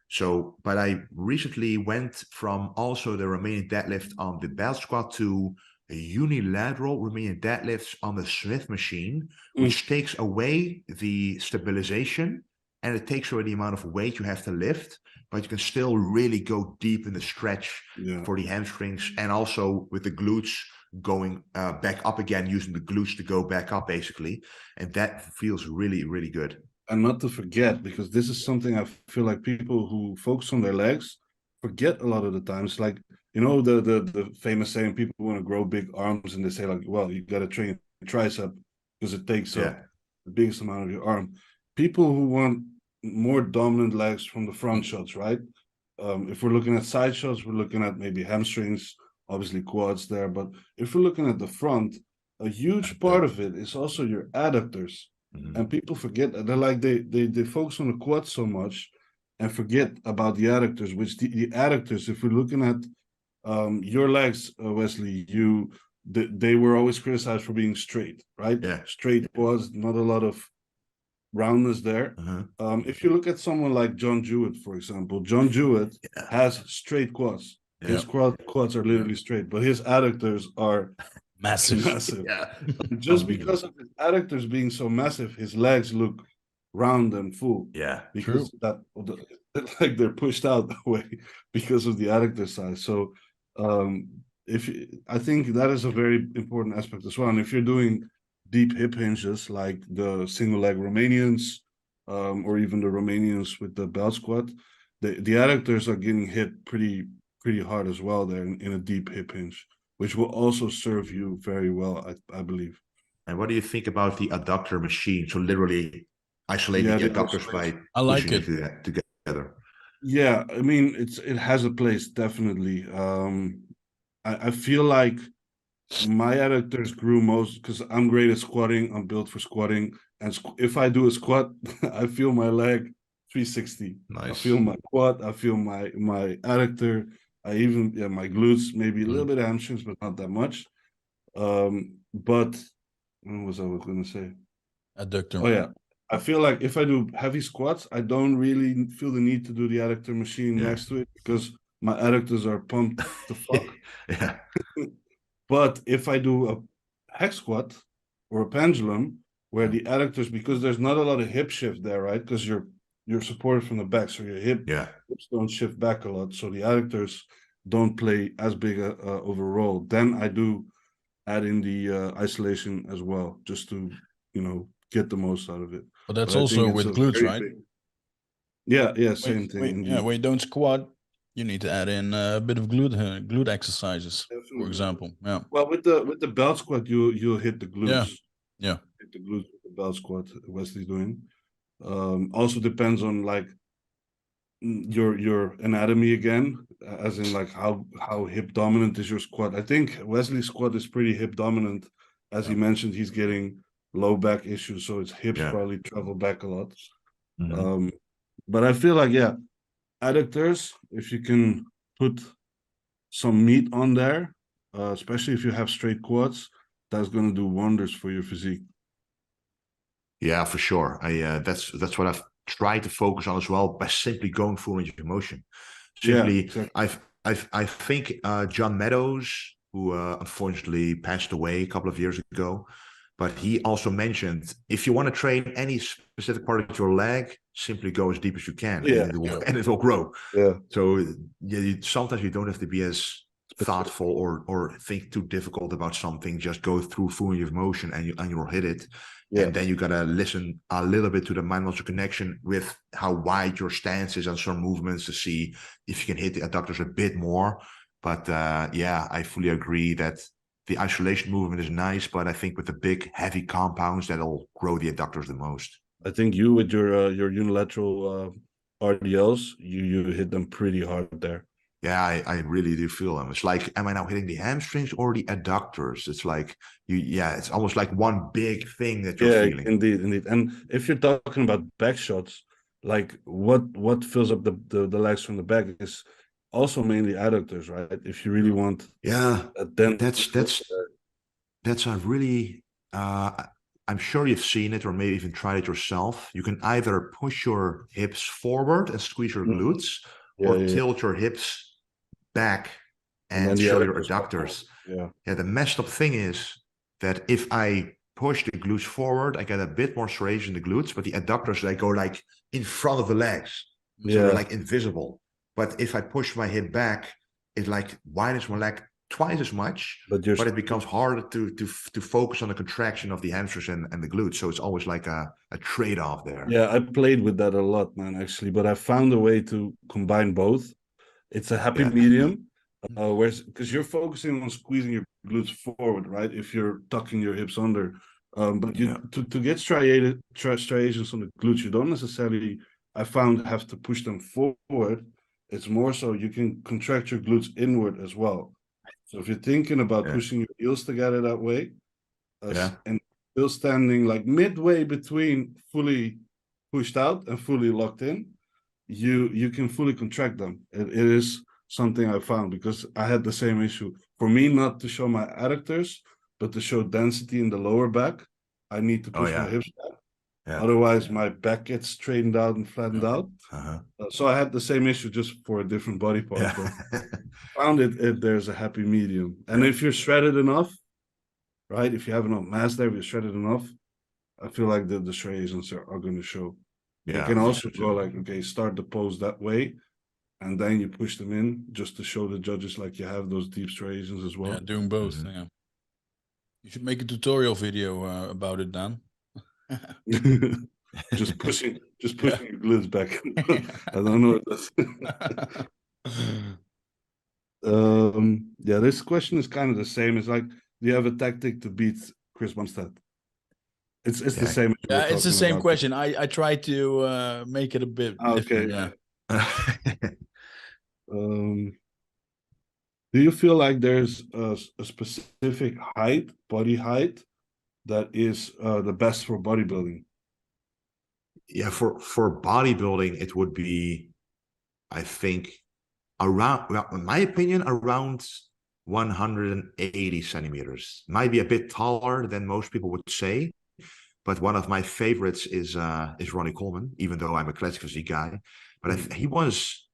So, but I recently went from also the Romanian deadlift on the belt squat to a unilateral Romanian deadlifts on the Smith machine, which takes away the stabilization and it takes away the amount of weight you have to lift, but you can still really go deep in the stretch for the hamstrings, and also with the glutes going back up again, using the glutes to go back up basically. And that feels really, really good. And not to forget, because this is something I feel like people who focus on their legs forget a lot of the times. Like, you know, the famous saying, people want to grow big arms and they say like, well, you got to train your tricep because it takes up the biggest amount of your arm. People who want more dominant legs from the front shots, right? If we're looking at side shots, we're looking at maybe hamstrings, obviously quads there. But if we're looking at the front, a huge part of it is also your adductors. And people forget that. They're like they focus on the quads so much and forget about the adductors, which the adductors, if we're looking at your legs, Wesley, they were always criticized for being straight, right? Yeah. Straight quads, not a lot of roundness there. If you look at someone like John Jewett, for example, John Jewett has straight quads. His quads are literally straight, but his adductors are massive. Just because of his adductors being so massive, his legs look round and full. Because like they're pushed out that way because of the adductor size. So I think that is a very important aspect as well. And if you're doing deep hip hinges like the single leg Romanians, or even the Romanians with the belt squat, the adductors are getting hit pretty hard as well there in a deep hip hinge, which will also serve you very well, I believe. And what do you think about the adductor machine? So literally isolating the adductors by pushing it together. Yeah, I mean, it has a place, definitely. I feel like my adductors grew most because I'm great at squatting. I'm built for squatting. And if I do a squat, I feel my leg 360. Nice. I feel my quad. I feel my adductor. I even, my glutes, maybe a little bit of hamstrings, but not that much. But what was I going to say? Adductor. Oh, yeah. I feel like if I do heavy squats, I don't really feel the need to do the adductor machine next to it because my adductors are pumped to fuck. But if I do a hex squat or a pendulum, where the adductors, because there's not a lot of hip shift there, right? Because you're supported from the back, so your hips don't shift back a lot, so the adductors don't play as big of a role. Then I do add in the isolation as well, just to get the most out of it. But that's also with glutes, right? Same thing. When you don't squat, you need to add in a bit of glute exercises, for example. Yeah. Well, with the belt squat, you'll hit the glutes. Yeah. Hit the glutes with the belt squat. Wesley's doing. Also depends on like your anatomy again, as in like how hip dominant is your squat. I think Wesley's squat is pretty hip dominant, as he mentioned. He's getting low back issues, so his hips probably travel back a lot. But I feel like, yeah, adductors, if you can put some meat on there, especially if you have straight quads, that's going to do wonders for your physique. Yeah, for sure. That's what I've tried to focus on as well by simply going full range of motion. Yeah, Simply, exactly. I think John Meadows, who unfortunately passed away a couple of years ago, but he also mentioned if you want to train any specific part of your leg, simply go as deep as you can, Yeah, and Yeah. and it will grow. yeah. So yeah, sometimes you don't have to be as Specific. thoughtful or think too difficult about something. Just go through full range of motion and you'll hit it. Yeah. And then you gotta listen a little bit to the mind muscle connection with how wide your stance is on some movements to see if you can hit the adductors a bit more. But yeah, I fully agree that the isolation movement is nice, but I think with the big heavy compounds that'll grow the adductors the most. I think you with your unilateral RDLs, you hit them pretty hard there. Yeah, I really do feel them. It's like, am I now hitting the hamstrings or the adductors? It's like yeah, it's almost like one big thing that you're Yeah, feeling. indeed, indeed. And if you're talking about back shots, like what fills up the legs from the back is also mainly adductors, right? If you really want Yeah, a dent. that's a really I'm sure you've seen it or maybe even tried it yourself. You can either push your hips forward and squeeze your glutes, Yeah, or yeah, yeah. tilt your hips back And then and the show your adductors come adductors. forward. Yeah, the messed up thing is that if I push the glutes forward, I get a bit more striation in the glutes, but the adductors, they go like in front of the legs. So Yeah. they're like invisible. But if I push my hip back, it like widens my leg twice as much, But but it becomes harder to focus on the contraction of the hamstrings and the glutes. So it's always like a trade-off there. yeah, I played with that a lot, man, actually. But I found a way to combine both. It's a happy Yeah. medium, where because you're focusing on squeezing your glutes forward, right? If you're tucking your hips under, but you to get striations on the glutes, you don't necessarily, I found, have to push them forward. It's more so you can contract your glutes inward as well. So if you're thinking about pushing your heels together that way, and still standing like midway between fully pushed out and fully locked in, you can fully contract them. It is something I found because I had the same issue. For me, not to show my adductors, but to show density in the lower back, I need to push my hips back. Yeah. Otherwise, my back gets straightened out and flattened out. Uh-huh. So I had the same issue just for a different body part. Yeah. But found it there's a happy medium. And if you're shredded enough, right? If you have enough mass there, if you're shredded enough, I feel like the striations are going to show. You can also go like, okay, start the pose that way, and then you push them in just to show the judges like you have those deep striations as well. Yeah, doing both. Yeah, you should make a tutorial video about it, Dan. just pushing your glutes back. I don't know what that's. Yeah, this question is kind of the same. It's like, do you have a tactic to beat Chris Bumstead? It's the same. Yeah, it's the same question. I try to make it a bit different. Yeah. Do you feel like there's a specific height, body height, that is the best for bodybuilding? Yeah, for bodybuilding, it would be, I think, around, well, in my opinion, around 180 centimeters. Might be a bit taller than most people would say, but one of my favorites is Ronnie Coleman, even though I'm a classic physique guy. But he was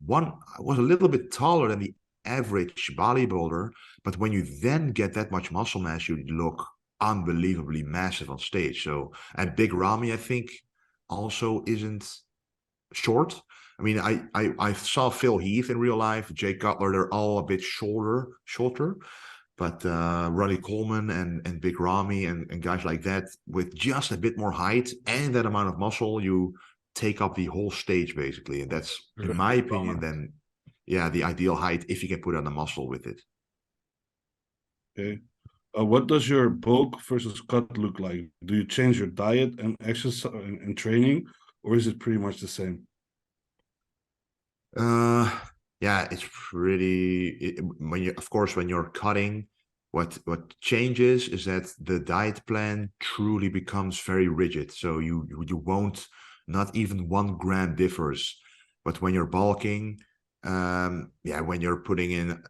a little bit taller than the average bodybuilder. But when you then get that much muscle mass, you look unbelievably massive on stage. So, and Big Ramy, I think, also isn't short. I mean, I saw Phil Heath in real life, Jake Cutler, they're all a bit shorter. But Ronnie Coleman and Big Ramy and guys like that, with just a bit more height and that amount of muscle, you take up the whole stage basically. And that's, in my opinion, then, yeah, the ideal height if you can put on the muscle with it. Okay. What does your bulk versus cut look like? Do you change your diet and exercise and training, or is it pretty much the same? Yeah, it's pretty. Of course, when you're cutting, what changes is that the diet plan truly becomes very rigid. So you won't Not even 1 gram differs. But when you're bulking, when you're putting in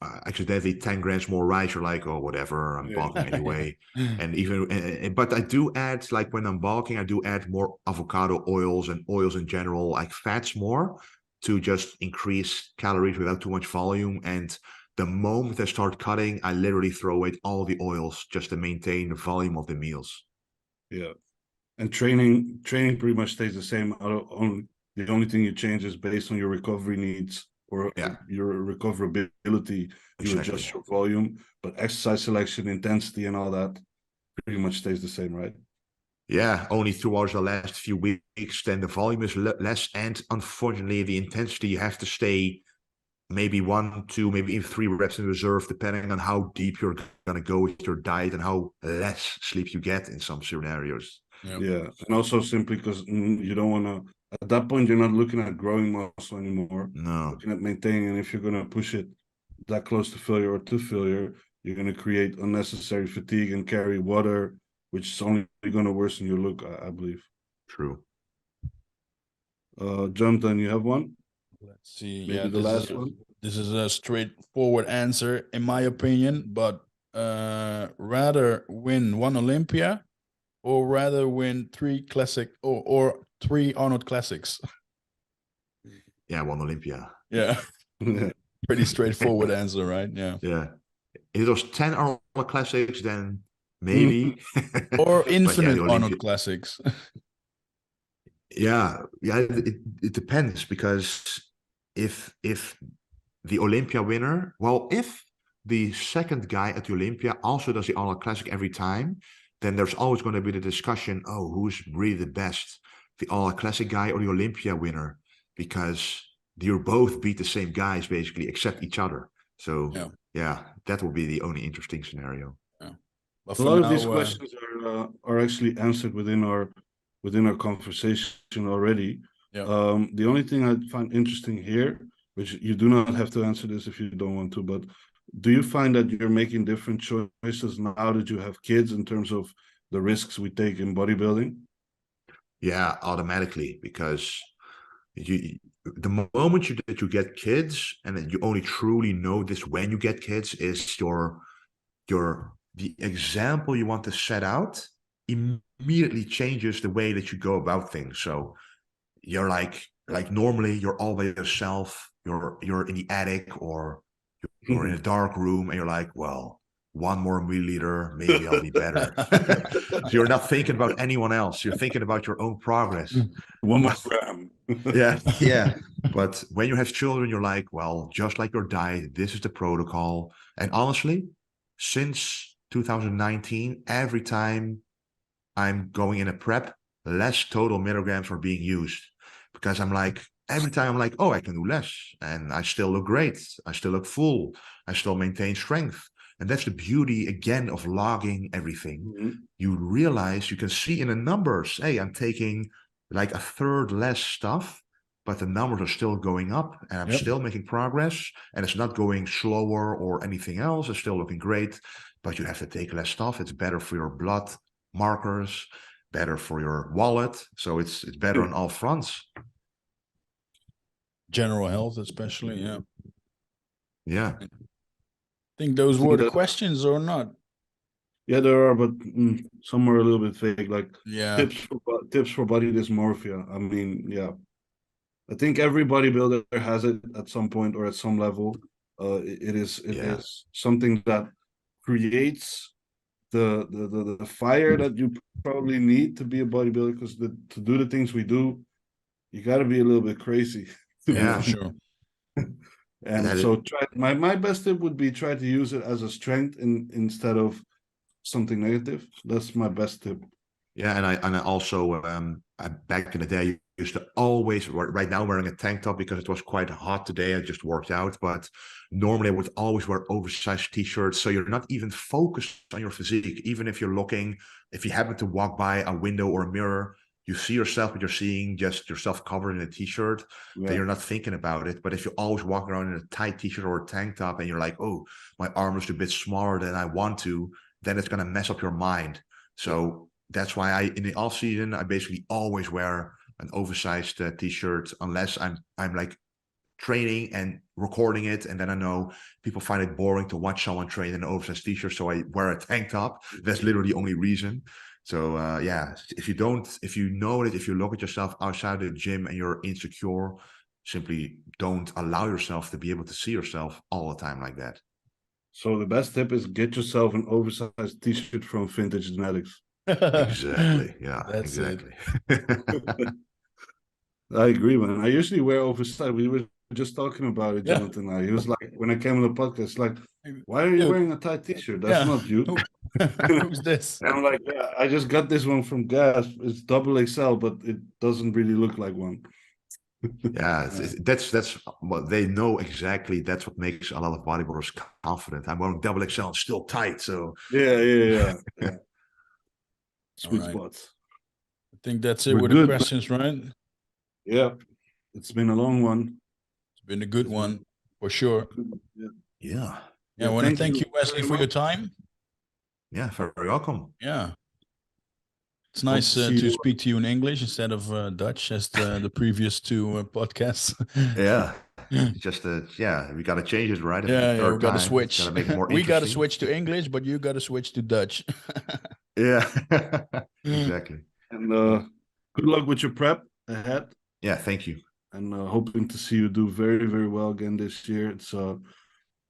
accidentally 10 grams more rice, you're like, oh, whatever, I'm bulking anyway. And even, but I do add, like when I'm bulking, I do add more avocado oils and oils in general, like fats more, to just increase calories without too much volume. And the moment I start cutting, I literally throw away all the oils just to maintain the volume of the meals. Yeah. And training pretty much stays the same. The only thing you change is based on your recovery needs or your recoverability. You adjust your volume, but exercise selection, intensity, and all that pretty much stays the same, right? Yeah, only throughout the last few weeks, then the volume is less, and unfortunately, the intensity, you have to stay maybe 1, 2, maybe even 3 reps in reserve, depending on how deep you're gonna go with your diet and how less sleep you get in some scenarios. Yeah, and also simply because you don't want to. At that point, you're not looking at growing muscle anymore. No, looking at maintaining, and if you're gonna push it that close to failure or to failure, you're gonna create unnecessary fatigue and carry water, which is only gonna worsen your look, I believe. true. Jonathan, you have one? Let's see. Maybe the last one. This is a straightforward answer, in my opinion, but rather win 1 Olympia or rather win 3 classic or 3 Arnold Classics. Yeah, 1 Olympia. Yeah. Pretty straightforward answer, right? Yeah. Yeah. If it was 10 Arnold Classics, then maybe. Or infinite yeah, Arnold Classics. Yeah, it depends, because if the Olympia winner, well, if the second guy at the Olympia also does the Arnold Classic every time, then there's always going to be the discussion, oh, who's really the best, the Arnold Classic guy or the Olympia winner? Because you both beat the same guys basically, except each other. So yeah, that will be the only interesting scenario. Yeah. A lot of these questions are actually answered within our conversation already. Yeah. The only thing I find interesting here, which you do not have to answer this if you don't want to, but do you find that you're making different choices now that you have kids in terms of the risks we take in bodybuilding? Yeah, automatically, because the moment that you get kids, and that you only truly know this when you get kids, is the example you want to set out immediately changes the way that you go about things. So you're like normally you're all by yourself, you're in the attic or you're in a dark room, and you're like, well, 1 more milliliter, maybe I'll be better. So you're not thinking about anyone else, you're thinking about your own progress. 1 more gram. yeah. But when you have children, you're like, well, just like your diet, this is the protocol. And honestly, since 2019, every time I'm going in a prep, less total milligrams are being used, because every time I'm like, oh, I can do less, and I still look great, I still look full, I still maintain strength. And that's the beauty again of logging everything. You realize, you can see in the numbers, hey, I'm taking like 1/3 less stuff, but the numbers are still going up, and I'm still making progress, and it's not going slower or anything else. It's still looking great, but you have to take less stuff. It's better for your blood markers, better for your wallet. So it's better on all fronts. General health, especially. Yeah. Yeah. I think those were the questions or not. Yeah, there are, but some are a little bit vague. Like tips for body dysmorphia. I mean, yeah, I think every bodybuilder has it at some point or at some level. It is something that creates the fire that you probably need to be a bodybuilder, because to do the things we do, you got to be a little bit crazy. Yeah, sure. And so my best tip would be try to use it as a strength instead of something negative. That's my best tip. Yeah, and I also back in the day used to always, right now wearing a tank top because it was quite hot today. I just worked out, but normally I would always wear oversized t-shirts, so you're not even focused on your physique. Even if you happen to walk by a window or a mirror, you see yourself, but you're seeing just yourself covered in a t-shirt, then you're not thinking about it. But if you always walk around in a tight t-shirt or a tank top and you're like, oh, my arm is a bit smaller than I want to, then it's going to mess up your mind. So that's why in the off season, I basically always wear an oversized t-shirt unless I'm like training and recording it, and then I know people find it boring to watch someone train in an oversized t-shirt, so I wear a tank top. That's literally the only reason. So yeah, if you know that if you look at yourself outside the gym and you're insecure, simply don't allow yourself to be able to see yourself all the time like that. So the best tip is get yourself an oversized t-shirt from Vintage Genetics. Exactly. Yeah, That's exactly. I agree, man. I usually wear oversized. We were just talking about it, Yeah. Jonathan and I. He was like, when I came on the podcast, like, why are you Dude. wearing a tight t-shirt? That's not you. Who's this? And I'm like, yeah, I just got this one from Gas. It's double XL, but it doesn't really look like one. Yeah, that's what they know exactly. That's what makes a lot of bodybuilders confident. I'm wearing double XL and still tight. So Yeah. Sweet All right. spots. I think that's it We're with good, the questions, right? Yeah, it's been a long one. It's been a good one for sure. yeah, I want to thank you, Wesley, very for your much. time. yeah, very welcome. Yeah. It's nice to see to you. speak to you in English instead of Dutch, as the previous two podcasts. Yeah, just yeah, we got to change it, right? Yeah, we got to Got switch. to make it more We got to interesting. switch to English, but you got to switch to Dutch. Yeah, exactly. And good luck with your prep ahead. Yeah, thank you. And hoping to see you do very, very well again this year. It's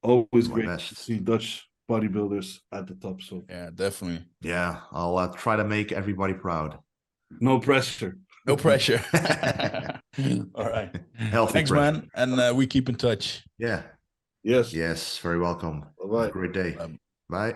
always My great best. to see Dutch bodybuilders at the top. So Yeah, definitely. Yeah, I'll try to make everybody proud. no pressure. No pressure. All right. Healthy Thanks, pressure. man. And we keep in touch. Yeah. Yes. Yes, very welcome. Bye-bye. Have a great day. Bye. Bye.